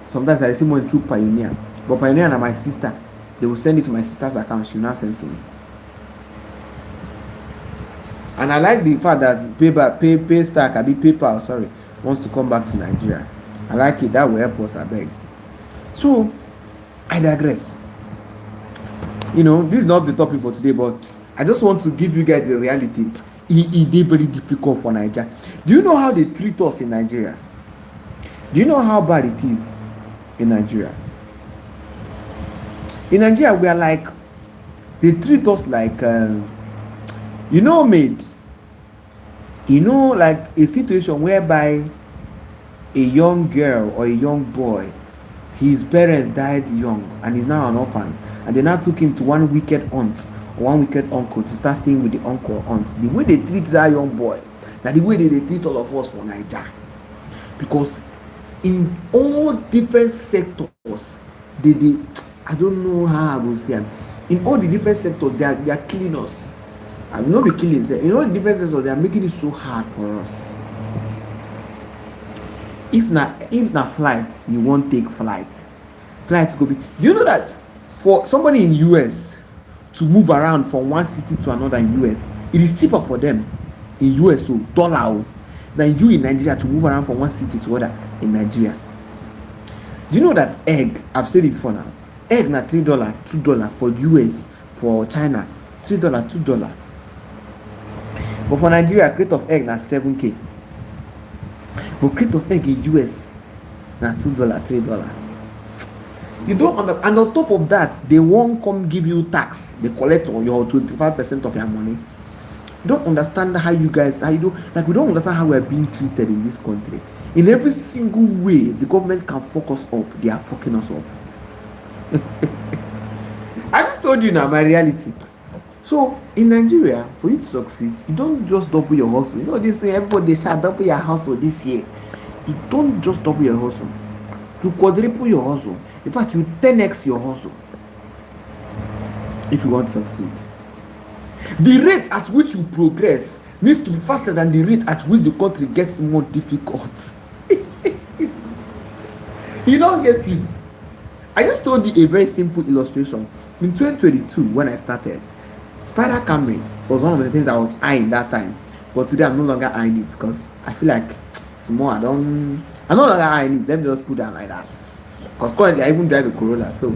Sometimes I receive money through Pioneer, but Pioneer and my sister, they will send it to my sister's account. She will now send to me. And I like the fact that Paystack, I be PayPal, sorry, wants to come back to Nigeria. I like it. That will help us, I beg. So I digress. This is not the topic for today, but I just want to give you guys the reality. It is very difficult for Nigeria. Do you know how they treat us in Nigeria? Do you know how bad it is in Nigeria? In Nigeria, we are like, they treat us like, maid. Like a situation whereby a young girl or a young boy, his parents died young and he's now an orphan, and they now took him to one wicked aunt or one wicked uncle to start staying with the uncle or aunt. The way they treat that young boy, na the way they treat all of us for Naija. Because in all different sectors, they I don't know how I will say am. In all the different sectors, they are killing us. I will not be killing them. In all the different sectors, they are making it so hard for us. If na flight, you won't take flight go be. Do you know that for somebody in US to move around from one city to another in US, it is cheaper for them in US, so dollar, than you in Nigeria to move around from one city to other in Nigeria. Do you know that egg, I've said it before now, egg na $3, $2 for US, for China, $3, $2. But for Nigeria, crate of egg na 7k. But crate of egg in US na $2, $3. You don't and on top of that, they won't come give you tax. They collect on your 25% of your money. You don't understand how you guys, we don't understand how we are being treated in this country. In every single way the government can fuck us up, they are fucking us up. I just told you now my reality. So in Nigeria, for you to succeed, you don't just double your hustle. This thing, everybody shall double your hustle this year. You don't just double your hustle. You quadruple your hustle. In fact, you 10x your hustle if you want to succeed. The rate at which you progress needs to be faster than the rate at which the country gets more difficult. You don't get it. I just told you a very simple illustration. In 2022, when I started, Spider Camry was one of the things I was eyeing that time. But today I'm no longer eyeing it because I feel like small. I'm no longer eyeing it. Let me just put that like that. Because currently I even drive a Corolla, so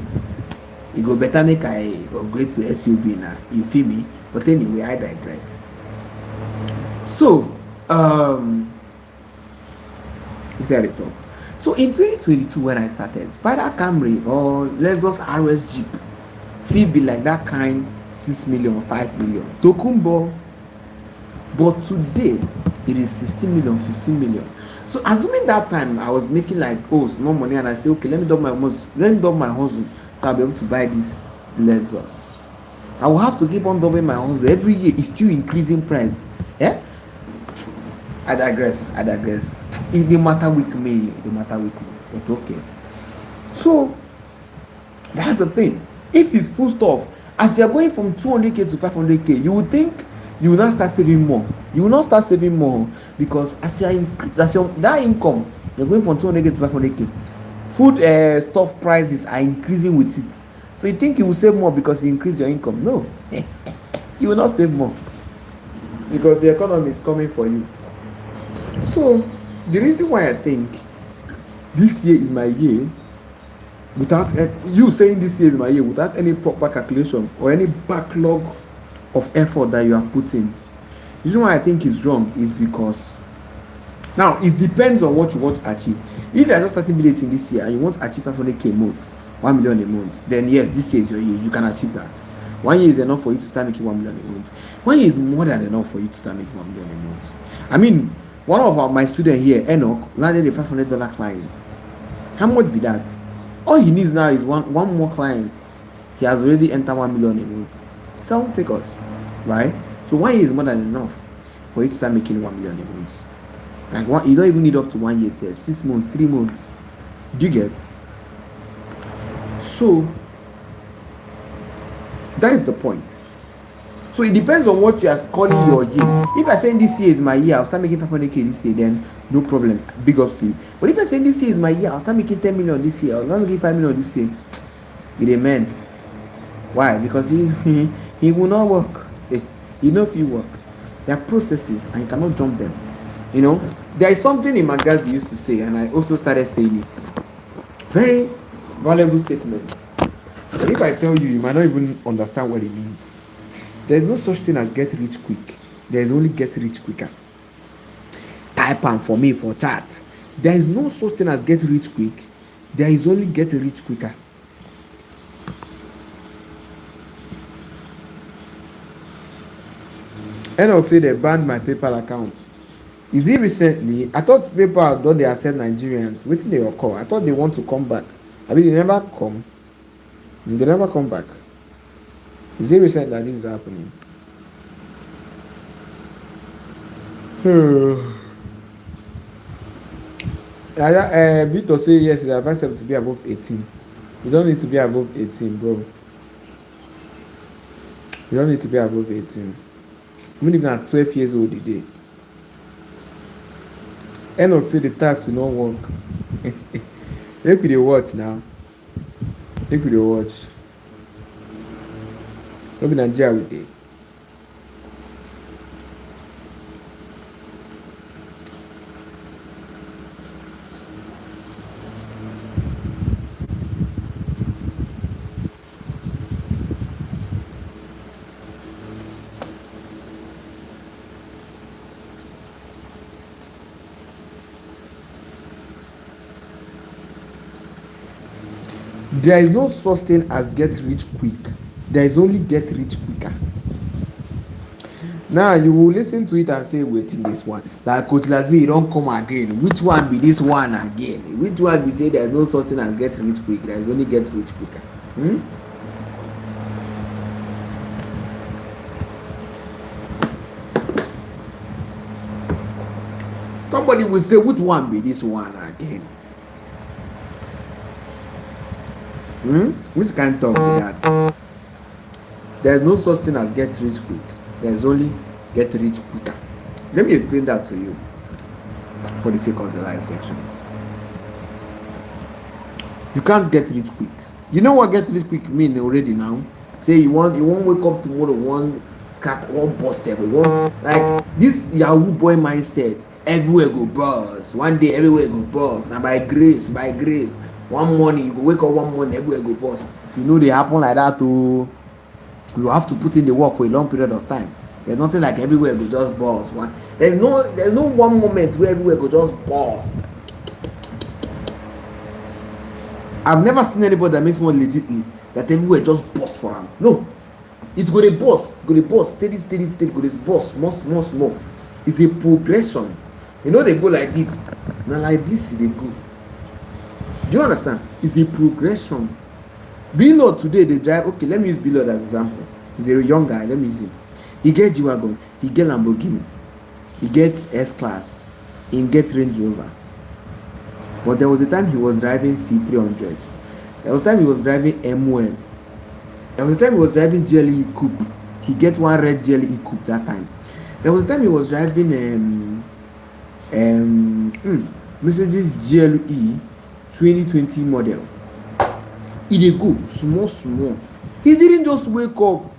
it go better make I upgrade to SUV now. You feel me? But anyway, I digress. So, there talk. So in 2022, when I started, Spider Camry or LAz RS Jeep feel be like that kind 6 million, 5 million. Tokumbo. But today, it is 16 million, 15 million. So assuming that time I was making like small money, and I say, okay, let me double my hustle, so I'll be able to buy this Lexus. I will have to keep on doubling my hustle every year. It's still increasing price. Yeah. I digress. It didn't matter with me. But okay. So that's the thing. If it's full stuff, as you're going from 200k to 500k, you would think you will not start saving more. Because as your that income, you're going from 200k to 500k. Food stuff prices are increasing with it. So you think you will save more because you increase your income? No. You will not save more because the economy is coming for you. So the reason why I think this year is my year, without you saying this year is my year, without any proper calculation or any backlog of effort that you are putting, the reason why I think it's wrong is because now it depends on what you want to achieve. If you are just starting building this year and you want to achieve 500k a month, 1 million a month, then yes, this year is your year. You can achieve that. 1 year is enough for you to start making 1 million a month. 1 year is more than enough for you to start making 1 million a month. I mean, one of my students here, Enoch, landed a $500 client. How much be that? All he needs now is one more client. He has already entered 1 million a month. 7 figures, right? So 1 year is more than enough for you to start making 1 million a month. Like you don't even need up to 1 year, 6 months, 3 months. Do you get? So that is the point. So it depends on what you are calling your year. If I say this year is my year, I'll start making 500k this year, then no problem, big ups to you. But if I say this year is my year, I'll start making 10 million this year, I'll start making 5 million this year, it meant. Why? Because he will not work. He know if you work. There are processes and you cannot jump them. You know, there is something in Magazi used to say, and I also started saying it. Very valuable statements. But if I tell you, you might not even understand what it means. There is no such thing as get rich quick. There is only get rich quicker. Type am for me for chat. There is no such thing as get rich quick. There is only get rich quicker. Enoch say they banned my PayPal account. Is it recently? I thought PayPal don't they accept Nigerians. Wetin dey occur? I thought they want to come back. I mean they never come. They never come back. Is it recent that this is happening? Victor say yes, it's advisable to be above 18. You don't need to be above 18, bro. You don't need to be above 18. Even if you are 12 years old today. Enoch say the tax will not work. Make we dey watch now. Make we dey watch. No be Nigeria we dey. There is no such thing as get rich quick. There is only get rich quicker. Now you will listen to it and say, wait in this one. Like Coach LAz B, you don't come again. Which one be this one again? Which one be say there is no such thing as get rich quick? There is only get rich quicker. Somebody will say, which one be this one again? Which kind of talk with that? There is no such thing as get rich quick. There is only get rich quicker. Let me explain that to you for the sake of the live section. You can't get rich quick. You know what get rich quick mean already now? Say you won't wake up tomorrow, one scatter, one bust everyone. Like this Yahoo boy mindset, everywhere go buzz. One day everywhere go buzz. Now by grace. One morning you go wake up one morning, everywhere go bust. You know they happen like that too. You have to put in the work for a long period of time. There's nothing like everywhere go just bust. There's no one moment where everywhere go just bust. I've never seen anybody that makes more legitly that everywhere just bust for them. No, it's go dey bust, steady, go dey bust, small. It's a progression. You know they go like this. Now like this they go. Do you understand? It's a progression. Billard today they drive. Okay, let me use Billard as an example. He's a young guy. Let me see. He get G-Wagon, he get Lamborghini, he gets S-Class, he get Range Rover. But there was a time he was driving C300. There was a time he was driving ML. There was a time he was driving GLE Coupe. He get one red GLE Coupe that time. There was a time he was driving Mercedes GLE 2020 model. He dey go small. He didn't just wake up.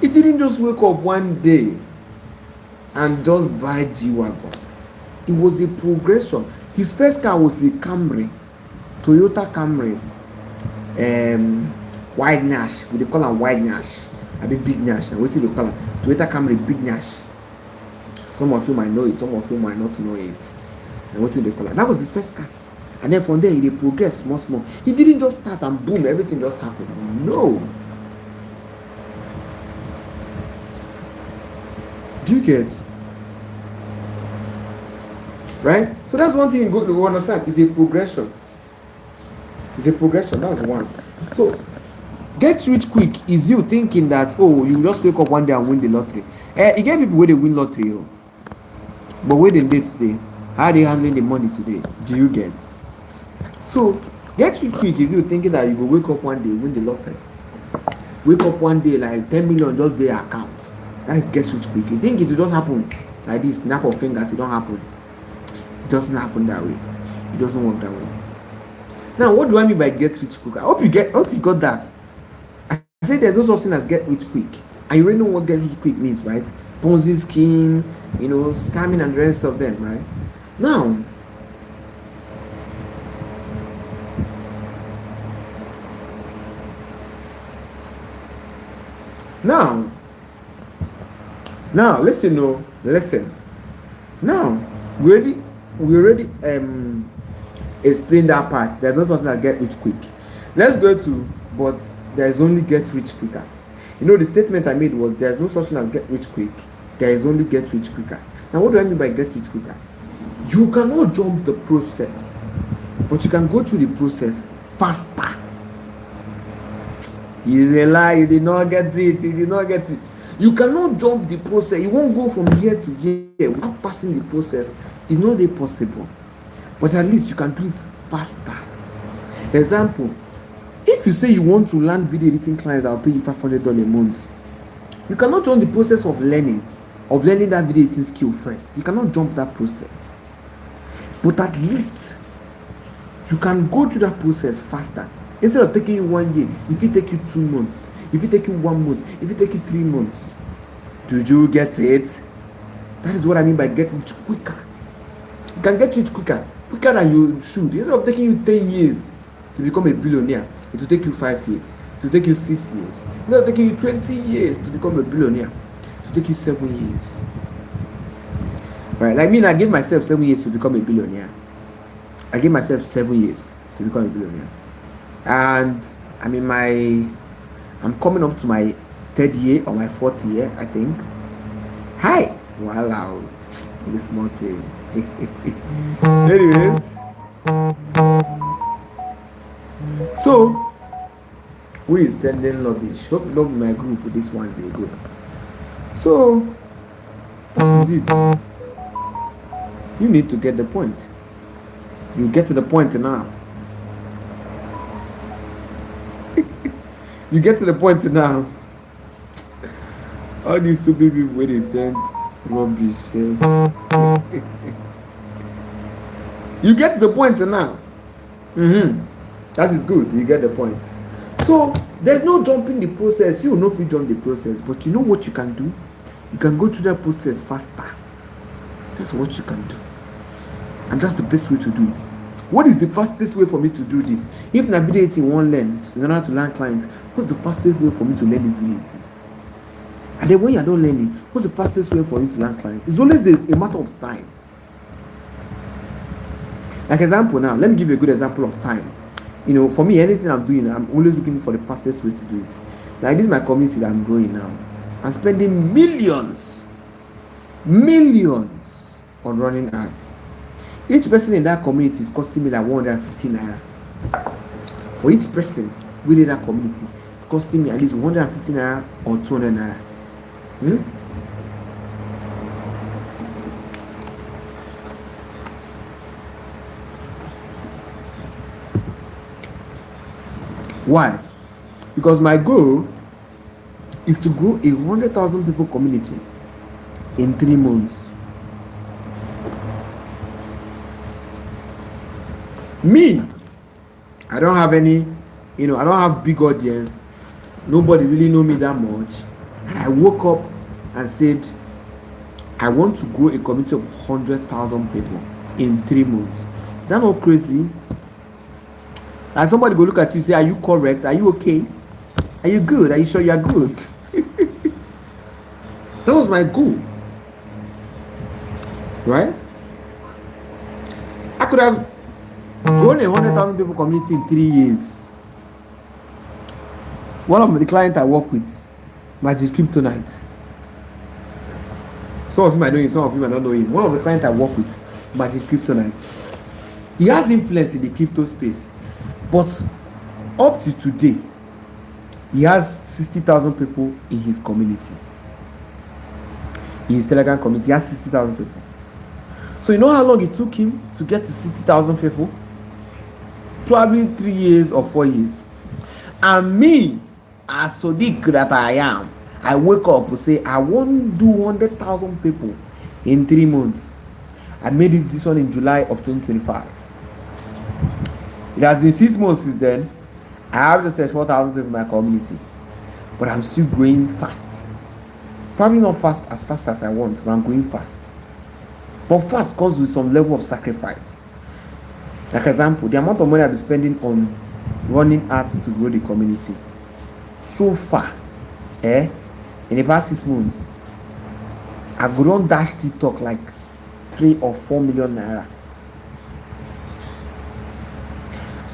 He didn't just wake up one day and just buy G-Wagon. It was a progression. His first car was a Camry, Toyota Camry, wide Nash. We dey call am wide Nash. I mean big Nash. And wetin dey call am Toyota Camry big Nash. Some of you might know it, some of you might not know it. And wetin dey call am? That was his first car. And then from there he dey progress small. He didn't just start and boom, everything just happened. No. Do you get? Right? So that's one thing you go to understand. It's a progression. That's one. So get rich quick is you thinking that you just wake up one day and win the lottery. You get people where they win lottery, but where they dey today? How are they handling the money today? Do you get? So get rich quick is you thinking that you go wake up one day, win the lottery. Wake up one day like 10 million just their account. That is get rich quick. You think it will just happen like this, snap of fingers, it don't happen. It doesn't happen that way. It doesn't work that way. Now, what do I mean by get rich quick? I hope you got that. I say there's no such thing as get rich quick. And you already know what get rich quick means, right? Ponzi scheme, scamming and the rest of them, right? Now, listen. Now, we already explained that part. There's no such thing as get rich quick. Let's go to, but there is only get rich quicker. The statement I made was there's no such thing as get rich quick. There is only get rich quicker. Now, what do I mean by get rich quicker? You cannot jump the process, but you can go through the process faster. It's a lie. You did not get it. You cannot jump the process. You won't go from here to here without passing the process. It's not possible. But at least you can do it faster. Example, if you say you want to land video editing clients that will pay you $500 a month, you cannot jump the process of learning that video editing skill first. You cannot jump that process. But at least you can go through that process faster. Instead of taking you 1 year, if it take you 2 months, if it take you 1 month, if it take you 3 months, do you get it? That is what I mean by get rich quicker. You can get rich quicker than you should. Instead of taking you 10 years to become a billionaire, it will take you 5 years. It will take you 6 years. Instead of taking you 20 years to become a billionaire, it will take you 7 years. Right? Like me, I gave myself 7 years to become a billionaire. I gave myself 7 years to become a billionaire. And I'm coming up to my 3rd year or my 4th year, I think. Hi! Wow, this small thing. Anyways, so who is sending rubbish? Hope you love my group with this one day go. So that is it. You need to get the point. You get to the point now. You get to the point now. All these stupid people where they send rubbish. You get the point now. That is good. You get the point. So there's no jumping the process. You will not jump the process, but you know what you can do? You can go through that process faster. That's what you can do, and that's the best way to do it. What is the fastest way for me to do this? If na video editing won't learn in order to land clients, what's the fastest way for me to learn this video editing? And then when you're not learning, what's the fastest way for you to land clients? It's always a matter of time. Like example now, let me give you a good example of time. For me, anything I'm doing, I'm always looking for the fastest way to do it. Like this is my community that I'm growing now. I'm spending millions on running ads. Each person in that community is costing me like 150 naira. For each person within that community, it's costing me at least 150 naira or 200 naira. Why? Because my goal is to grow a 100,000 people community in 3 months. Me, I don't have any, I don't have big audience. Nobody really know me that much. And I woke up and said, I want to grow a community of 100,000 people in 3 months. Is that not crazy? And somebody go look at you and say, are you correct? Are you okay? Are you good? Are you sure you are good? That was my goal. Right? I could have grown a 100,000 people community in 3 years. One of the clients I work with, Magic Kryptonite. Some of you might know him, some of you might not know him. One of the clients I work with, Magic Kryptonite. He has influence in the crypto space. But up to today, he has 60,000 people in his community. In his Telegram community, he has 60,000 people. So you know how long it took him to get to 60,000 people? probably 3 years or 4 years. And me, as Sadiq that I am, I wake up to say I want to do 100,000 people in 3 months. I made this decision in July of 2025. It has been 6 months since then. I have just 4,000 people in my community, but I'm still growing fast. Probably not fast as I want, but I'm going fast. But fast comes with some level of sacrifice. Like example, the amount of money I've been spending on running ads to grow the community. So far, in the past 6 months, I've grown dash TikTok like 3 or 4 million naira.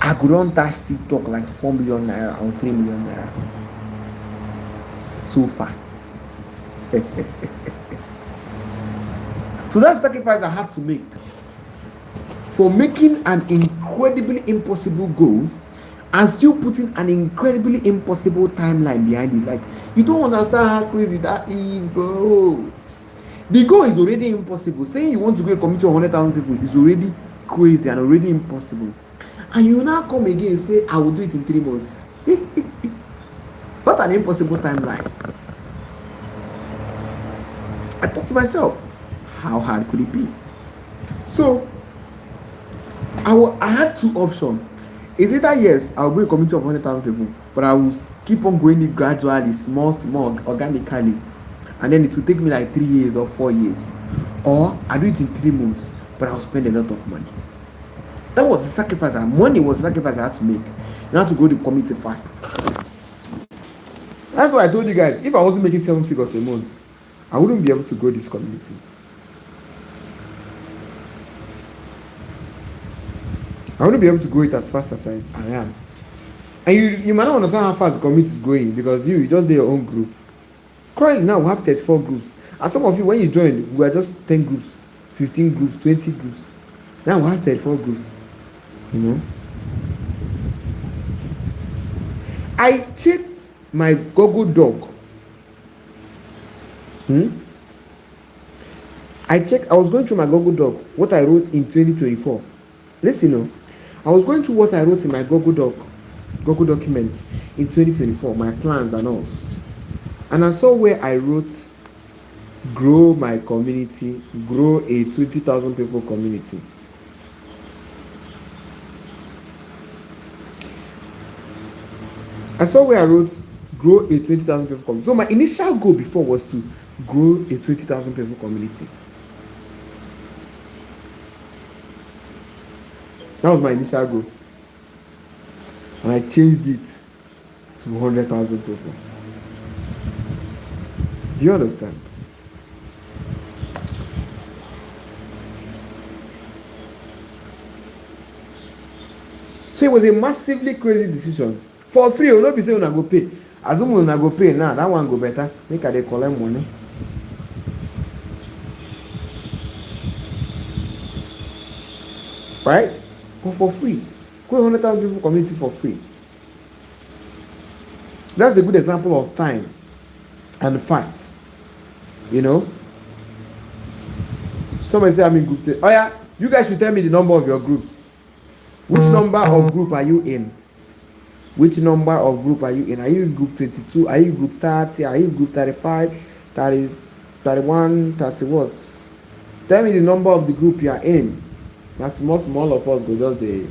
I could not dash TikTok like 4 million naira or 3 million naira so far. So that's the sacrifice I had to make for making an incredibly impossible goal and still putting an incredibly impossible timeline behind it. Like, you don't understand how crazy that is, bro. The goal is already impossible. Saying you want to grow a community of 100,000 people is already crazy and already impossible. And you now come again and say, I will do it in 3 months. What an impossible timeline. I thought to myself, how hard could it be? So, I had 2 options. Is either yes, I'll grow a community of 100,000 people, but I will keep on growing it gradually, small, organically. And then it will take me like 3 years or 4 years. Or I do it in 3 months, but I'll spend a lot of money. That was the sacrifice. Money was the sacrifice I had to make. You had to go to the community fast. That's why I told you guys, if I wasn't making 7 figures a month, I wouldn't be able to grow this community. I wouldn't be able to grow it as fast as I am. And you might not understand how fast the community is growing because you just do your own group. Currently now we have 34 groups. And some of you, when you joined, we are just 10 groups, 15 groups, 20 groups. Now we have 34 groups. You know, I checked my Google Doc. I was going through my Google Doc, what I wrote in 2024. Listen, I was going through what I wrote in my Google document in 2024, my plans and all. And I saw where I wrote, grow my community, grow a 20,000 people community. I saw where I wrote, grow a 20,000 people community. So my initial goal before was to grow a 20,000 people community. That was my initial goal. And I changed it to 100,000 people. Do you understand? So it was a massively crazy decision. For free, you not be saying una go pay. As soon as una go pay now, that one go better. Make I dey collect money. Right? But for free. Go 100,000 people community for free. That's a good example of time and fast. You know? Somebody say I'm in group 10. Oh yeah, you guys should tell me the number of your groups. Which number of group are you in? Which number of group are you in? Are you in group 22? Are you group 30? Are you group 35? 30, 31, 30 what? Tell me the number of the group you are in. Now small of us go just the.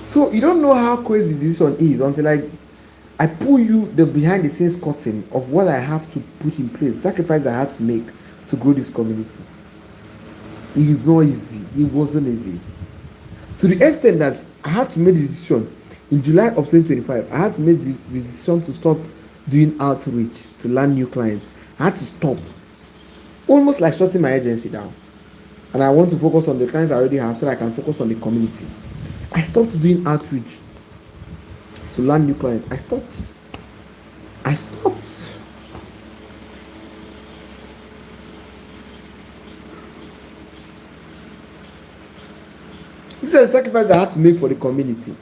So you don't know how crazy this one is until I pull you the behind the scenes curtain of what I have to put in place, sacrifice I had to make to grow this community. It is not easy. It wasn't easy. To the extent that I had to make the decision in July of 2025. I had to make the decision to stop doing outreach to land new clients. I had to stop, almost like shutting my agency down. And I want to focus on the clients I already have so that I can focus on the community. I stopped doing outreach to land new clients. I stopped. This is a sacrifice I had to make for the community.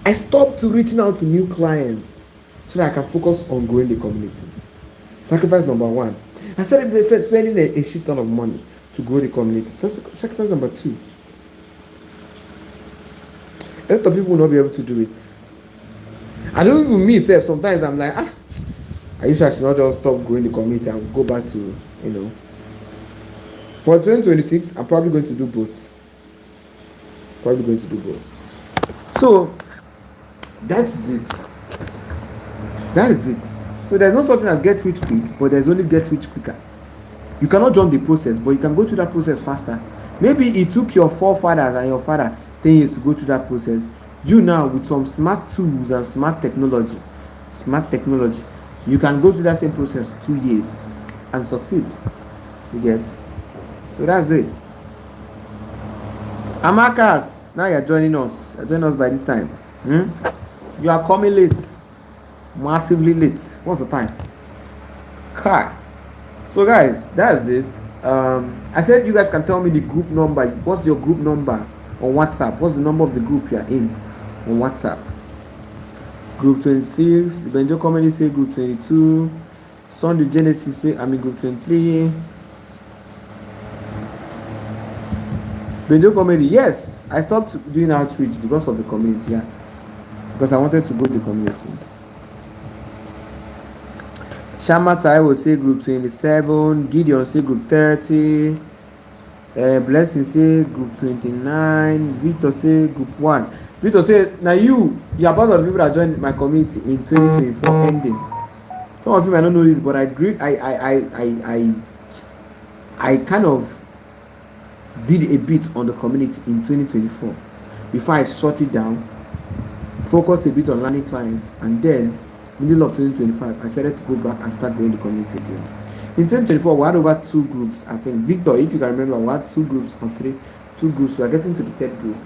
I stopped reaching out to new clients so that I can focus on growing the community. Sacrifice number 1. I started spending a shit ton of money to grow the community. Sacrifice number 2. A lot of people will not be able to do it. I don't even me self. Sometimes I'm like, I used to actually not just stop going to the community and go back to, you know. For 2026, I'm probably going to do both. So that is it. So there's no such thing as get rich quick, but there's only get rich quicker. You cannot jump the process, but you can go through that process faster. Maybe it took your forefathers and your father 10 years to go through that process. You now, with some smart tools and smart technology, you can go through that same process 2 years and succeed. You get? So that's it. Amakas, now you're joining us. You're joining us by this time. You are coming late. Massively late. What's the time? Car. So guys, that's it. I said you guys can tell me the group number. What's your group number on WhatsApp? What's the number of the group you are in on WhatsApp? Group 26. Benjo Comedy say group 22. Sunday Genesis say I'm in group 23. Benjo Comedy, yes, I stopped doing outreach because of the community. Yeah, because I wanted to go to the community. Shamatai will say group 27. Gideon say group 30. Blessing say group 29. Victor say group 1. Victor say, now you are part of the people that joined my community in 2024 ending. Some of you might not know this, but I kind of did a bit on the community in 2024 before I shut it down, focused a bit on learning clients, and then middle of 2025 I started to go back and start growing the community again. In 2024 we had over 2 groups. I think Victor, if you can remember, we had 2 groups or 2 groups. We are getting to the 3rd group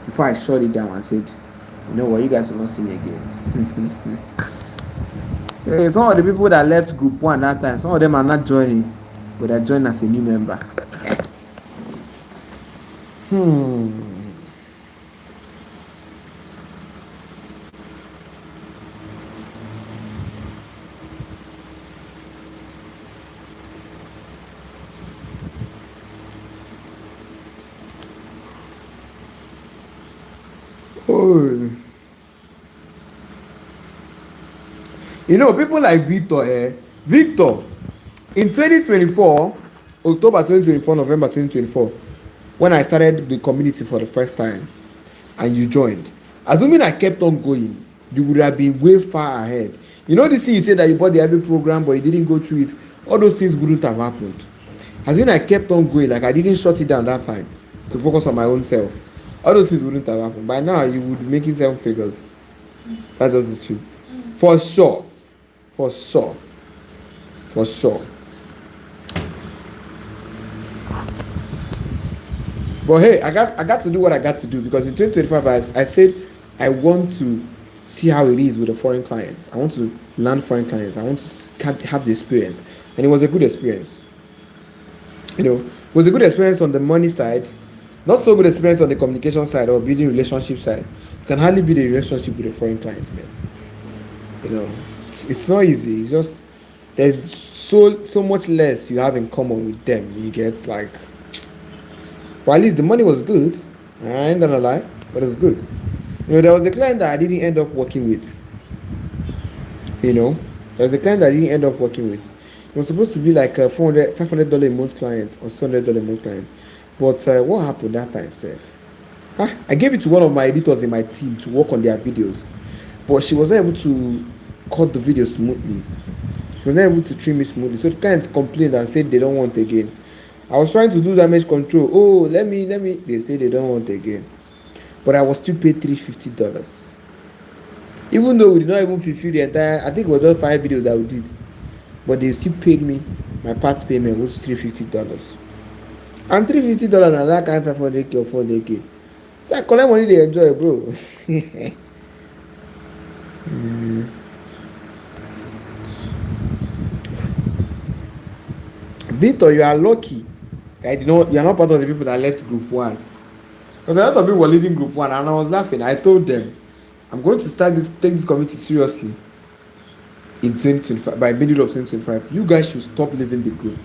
before I shut it down and said, you know what, you guys will not see me again. Hey, some of the people that left group 1 that time, some of them are not joining, but they joined as a new member. You know, people like Victor, Victor, in 2024, October 2024, November 2024, when I started the community for the first time, and you joined, assuming I kept on going, you would have been way far ahead. You know this thing you said that you bought the every program, but you didn't go through it. All those things wouldn't have happened. Assuming I kept on going, like I didn't shut it down that time to focus on my own self, all those things wouldn't have happened. By now, you would be making 7 figures. That's just the truth. For sure. But hey, I got to do what I got to do, because in 2025 I said I want to see how it is with the foreign clients. I want to learn foreign clients. I want to have the experience, and it was a good experience. You know, it was a good experience on the money side, not so good experience on the communication side or building relationship side. You can hardly build a relationship with a foreign client, man. You know, it's not easy. It's just there's so much less you have in common with them. You get like, well, at least the money was good. I ain't gonna lie, but it was good. You know, there was a client that I didn't end up working with. You know, there was a client that I didn't end up working with. It was supposed to be like a $500 a month client or $600 a month client. But what happened that time, Seth? I gave it to one of my editors in my team to work on their videos, but she wasn't able to cut the video smoothly. She was not able to trim it smoothly. So the clients complained and said they don't want it again. I was trying to do damage control. Oh, let me. They say they don't want it again. But I was still paid $350. Even though we did not even fulfill the entire, I think it was just 5 videos that we did. But they still paid me. My past payment was $350. And $350 na that kind of $500K or $400K. So I collect money they enjoy, bro. Victor, you are lucky. You are not part of the people that left group 1. Because a lot of people were leaving group 1, and I was laughing. I told them, I'm going to take this community seriously in 2025. By middle of 2025, you guys should stop leaving the group.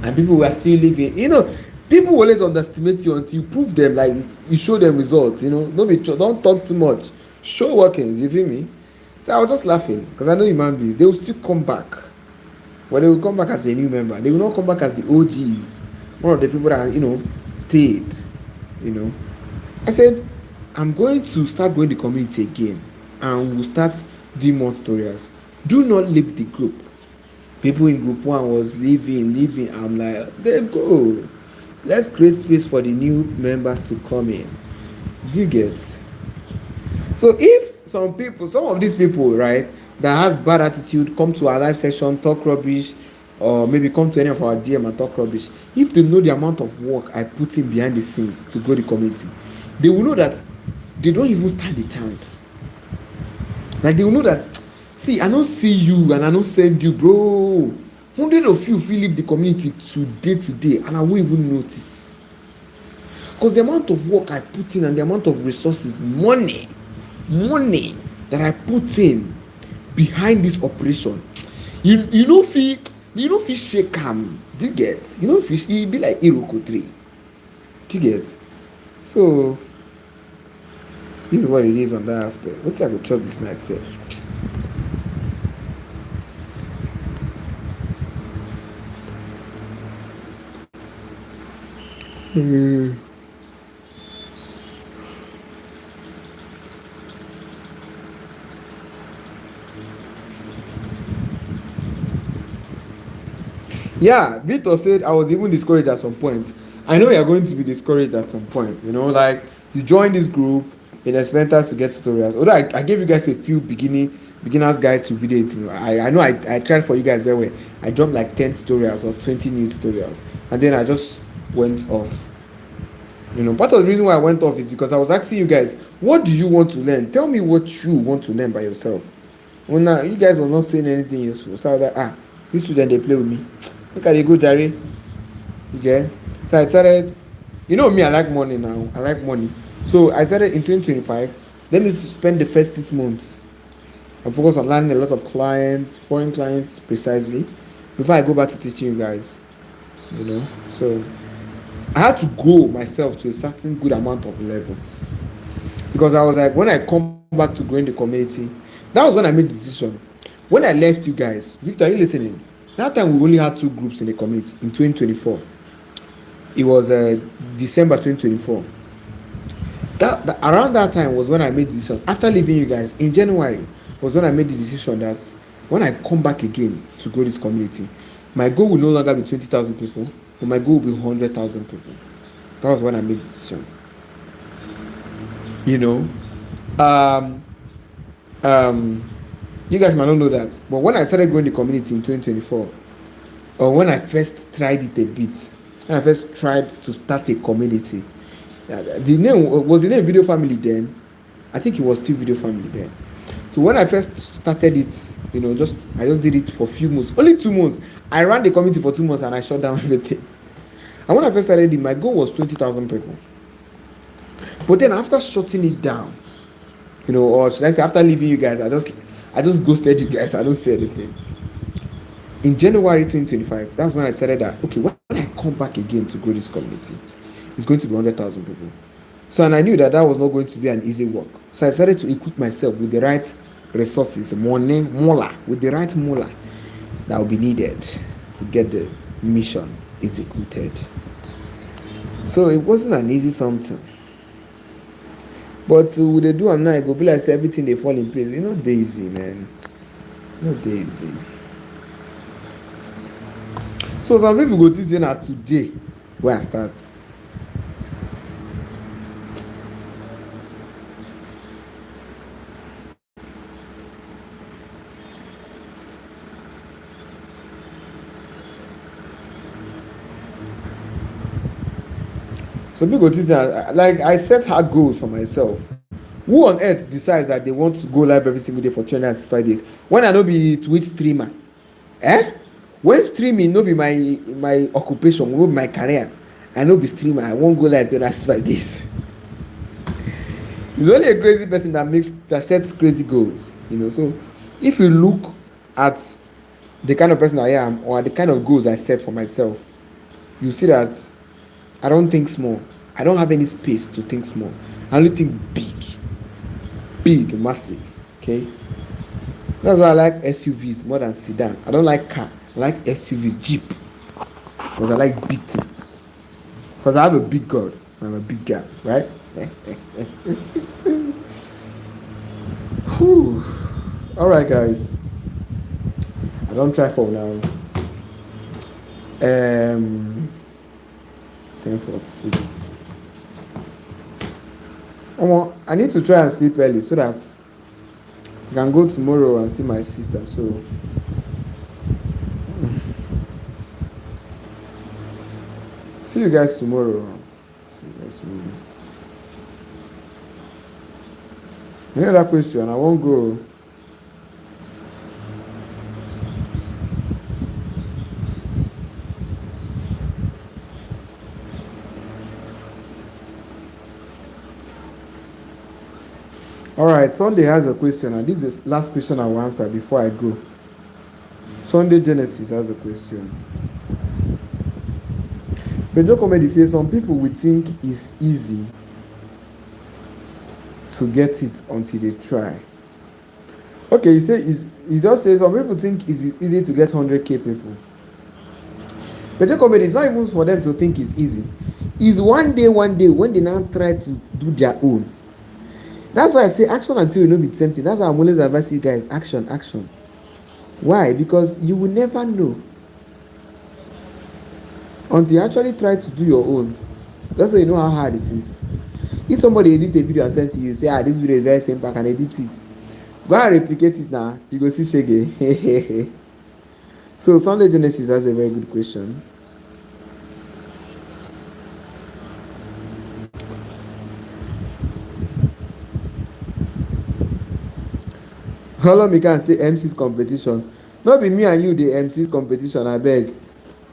And people were still leaving. You know, People always underestimate you until you prove them, like you show them results. Don't talk too much, show workings. You feel me? So I was just laughing because I know human beings, they will still come back. But they will come back as a new member. They will not come back as the OGs, one of the people that stayed. I said, I'm going to start going the community again, and we'll start doing more tutorials. Do not leave the group. People in group 1 was leaving. I'm like, there go. Let's create space for the new members to come in. Do you get? So if some of these people, right, that has bad attitude, come to our live session, talk rubbish, or maybe come to any of our DM and talk rubbish, if they know the amount of work I put in behind the scenes to grow the community, they will know that they don't even stand a chance. Like, they will know that, see, I don't see you and I don't send you, bro. 100 of you feel leave the community today and I won't even notice. Because the amount of work I put in and the amount of resources, money that I put in behind this operation, you know feel shake am. Do you get? It be like Iroko 3. Do you get? So this is what it is on that aspect. What's like a chop this night self? Yeah, Victor said I was even discouraged at some point. I know you're going to be discouraged at some point. Like you join this group in experimenters to get tutorials. Although I gave you guys a few beginners guide to video editing. I know I tried for you guys very well. I dropped like 10 tutorials or 20 new tutorials, and then I just went off. Part of the reason why I went off is because I was asking you guys, what do you want to learn? Tell me what you want to learn by yourself. Well, now you guys were not saying anything useful, so I was like, this student they play with me. Look at they go, Jerry. Okay. So I started, me, I like money now. I like money. So I started in 2025. Let me spend the first 6 months and focus on learning a lot of clients, foreign clients precisely, before I go back to teaching you guys. So I had to grow myself to a certain good amount of level. Because I was like, when I come back to growing the community, that was when I made the decision. When I left you guys, Victor, are you listening? That time we only had 2 groups in the community in 2024. It was December 2024. Around that time was when I made the decision. After leaving you guys in January was when I made the decision that when I come back again to grow this community, my goal will no longer be 20,000 people, but my goal will be 100,000 people. That was when I made the decision. You guys might not know that, but when I started growing the community in 2024, or when I first tried it a bit, when I first tried to start a community, the name Video Family then. I think it was still Video Family then. So when I first started it, I just did it for a few months, only 2 months. I ran the community for 2 months and I shut down everything. And when I first started it, my goal was 20,000 people. But then after shutting it down, or should I say after leaving you guys, I just ghosted you guys. I don't say anything. In January 2025, that's when I started that. Okay, when I come back again to grow this community, it's going to be 100,000 people. So, and I knew that was not going to be an easy work. So I started to equip myself with the right resources, money, with the right mola that will be needed to get the mission executed. So it wasn't an easy something. But with the do and now, it go be like everything they fall in place. It's not easy, man. Not easy. So some people go to say now today where I start. Some people go to say, like I set hard goals for myself. Who on earth decides that they want to go live every single day for 365 days? When I no be Twitch streamer, when streaming no be my occupation, no be my career, I no be streamer, I won't go live 365 days. It's only a crazy person that sets crazy goals, So if you look at the kind of person I am or the kind of goals I set for myself, you see that I don't think small. I don't have any space to think small. I only think big, massive. Okay, that's why I like SUVs more than sedan. I don't like car. I like SUVs, Jeep, because I like big things. Because I have a big God. I'm a big guy, right? Whew. All right, guys. I don't try for now. 10:46. I need to try and sleep early so that I can go tomorrow and see my sister. So see you guys tomorrow. Any other question? I won't go. All right, Sunday has a question, and this is the last question I will answer before I go. Sunday Genesis has a question. Bejo Comedy says some people will think it's easy to get it until they try. Okay, you just say some people think it's easy to get 100k people. Bejo Comedy, it's not even for them to think it's easy. It's one day when they now try to do their own. That's why I say action until you know it's tempting. That's why I'm always advising you guys, action. Why? Because you will never know until you actually try to do your own. That's why you know how hard it is. If somebody edit a video and send to you, say, this video is very simple, I can edit it. Go and replicate it now. You go see Shege. So Sunday Genesis has a very good question. Hello, me can say MC's competition. Not be me and you the MC's competition, I beg.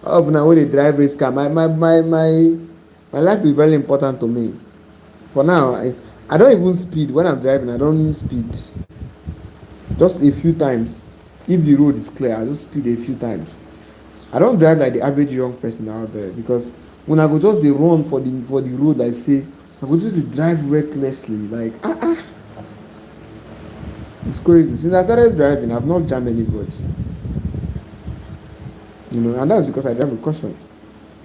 Of now when they drive race car, my life is very important to me. For now, I don't even speed when I'm driving. I don't speed. Just a few times. If the road is clear, I just speed a few times. I don't drive like the average young person out there, because when I go just the run for the road, like say, I go just drive recklessly, like it's crazy. Since I started driving, I've not jammed anybody. And that's because I drive with caution.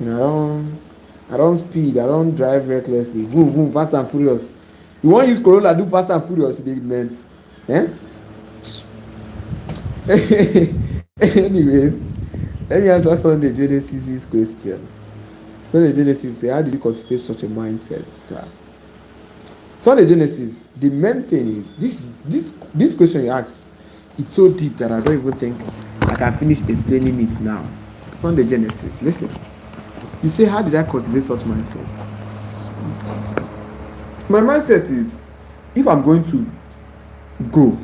I don't speed. I don't drive recklessly. Boom, boom, fast and furious. You want to use Corolla, do fast and furious. They meant, Anyways, let me answer Sunday Genesis' question. Sunday Genesis say, how did you cultivate such a mindset, sir? Sunday Genesis, the main thing is this question you asked. It's so deep that I don't even think I can finish explaining it now. Sunday Genesis, listen. You say, how did I cultivate such mindset? My mindset is, if I'm going to go,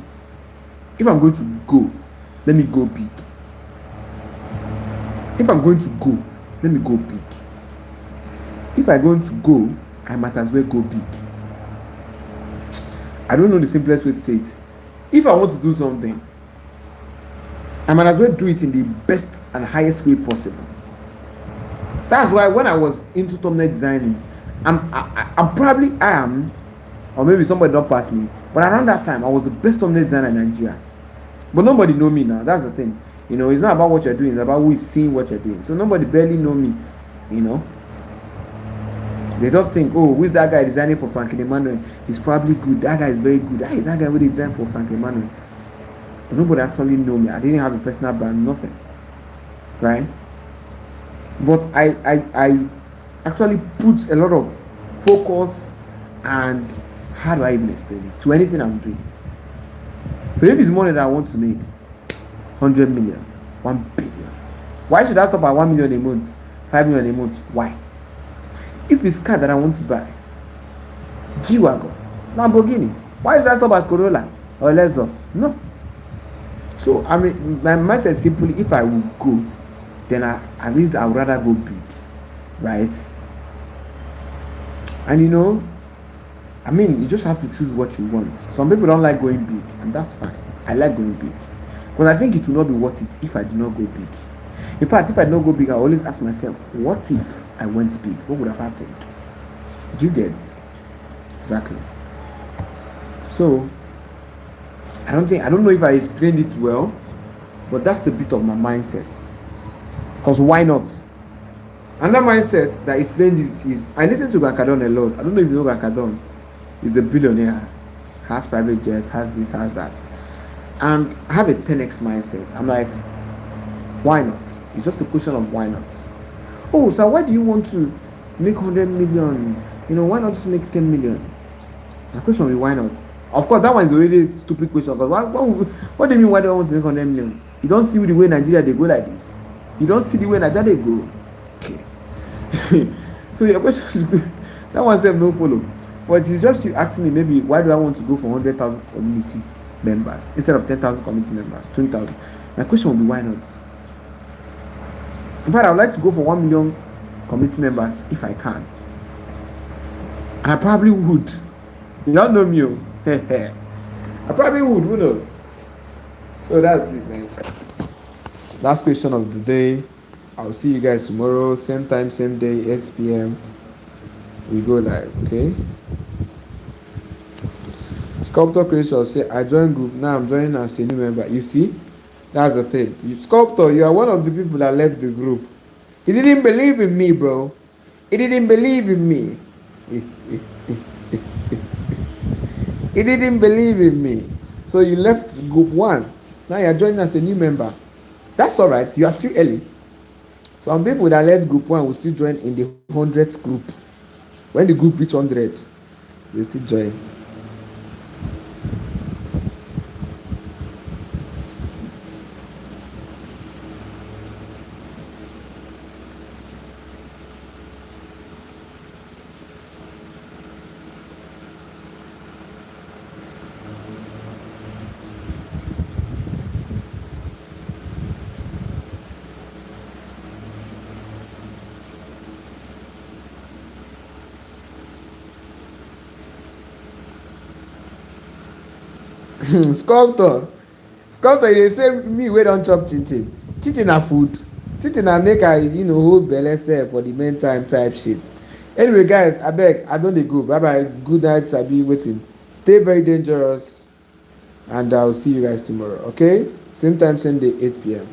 let me go big. If I'm going to go, let me go big. If I'm going to go, I might as well go big. I don't know the simplest way to say it. If I want to do something, I might as well do it in the best and highest way possible. That's why when I was into thumbnail designing, I am, or maybe somebody don't pass me, but around that time I was the best thumbnail designer in Nigeria. But nobody know me now. That's the thing. It's not about what you're doing, it's about who is seeing what you're doing. So nobody barely know me. They just think, who is that guy designing for Franklin Emmanuel? He's probably good. That guy is very good. Hey, that guy will design for Franklin Emmanuel. But nobody actually know me. I didn't have a personal brand, nothing. Right? But I actually put a lot of focus and, how do I even explain it, to anything I'm doing. So if it's money that I want to make, 100 million, 1 billion, why should I stop at 1 million a month, 5 million a month? Why? If it's car that I want to buy, G-Wagon, Lamborghini, why should I stop at Corolla or Lexus? No. So my mindset is simply, if I will go, then at least I would rather go big, right? And you just have to choose what you want. Some people don't like going big, and that's fine. I like going big, because I think it will not be worth it if I do not go big. In fact, if I don't go big, I always ask myself, what if I went big? What would have happened? Do you get? Exactly. So I don't know if I explained it well, but that's the bit of my mindset. Because why not? Another mindset that explained this is I listen to Grandcardone a lot. I don't know if you know Grandcardone. He's a billionaire, has private jets, has this, has that. And I have a 10x mindset. I'm like, why not? It's just a question of why not. Oh, so why do you want to make 100 million? Why not just make 10 million? My question will be why not? Of course, that one is already a stupid question. Because what do you mean why do I want to make 100 million? You don't see the way Nigeria they go like this. You don't see the way Nigeria they go. Okay. So your question is good. That one said no follow. But it's just you ask me maybe why do I want to go for 100,000 community members instead of 10,000 community members, 20,000. My question will be why not? In fact, I would like to go for 1 million community members if I can. And I probably would. You don't know me. I probably would. Who knows? So that's it, man. Last question of the day. I'll see you guys tomorrow. Same time, same day, 8 p.m. We go live, okay? Sculptor Creation say, I joined group. Now I'm joining as a new member. You see? That's the thing. Sculptor, you are one of the people that left the group. He didn't believe in me, bro. He didn't believe in me. He didn't believe in me. So you left group 1. Now you're joining as a new member. That's all right. You are still early. Some people that left group 1 will still join in the 100th group. When the group reach 100, they still join. Sculptor, they say me wey don chop chinchin. Chinchin na food. Chinchin na make I hold belle sef for the main time type shit. Anyway guys, abeg I don dey go. Bye bye. Good night, sabi wetin. Stay very dangerous and I will see you guys tomorrow, okay? Same time, same day, 8 p.m.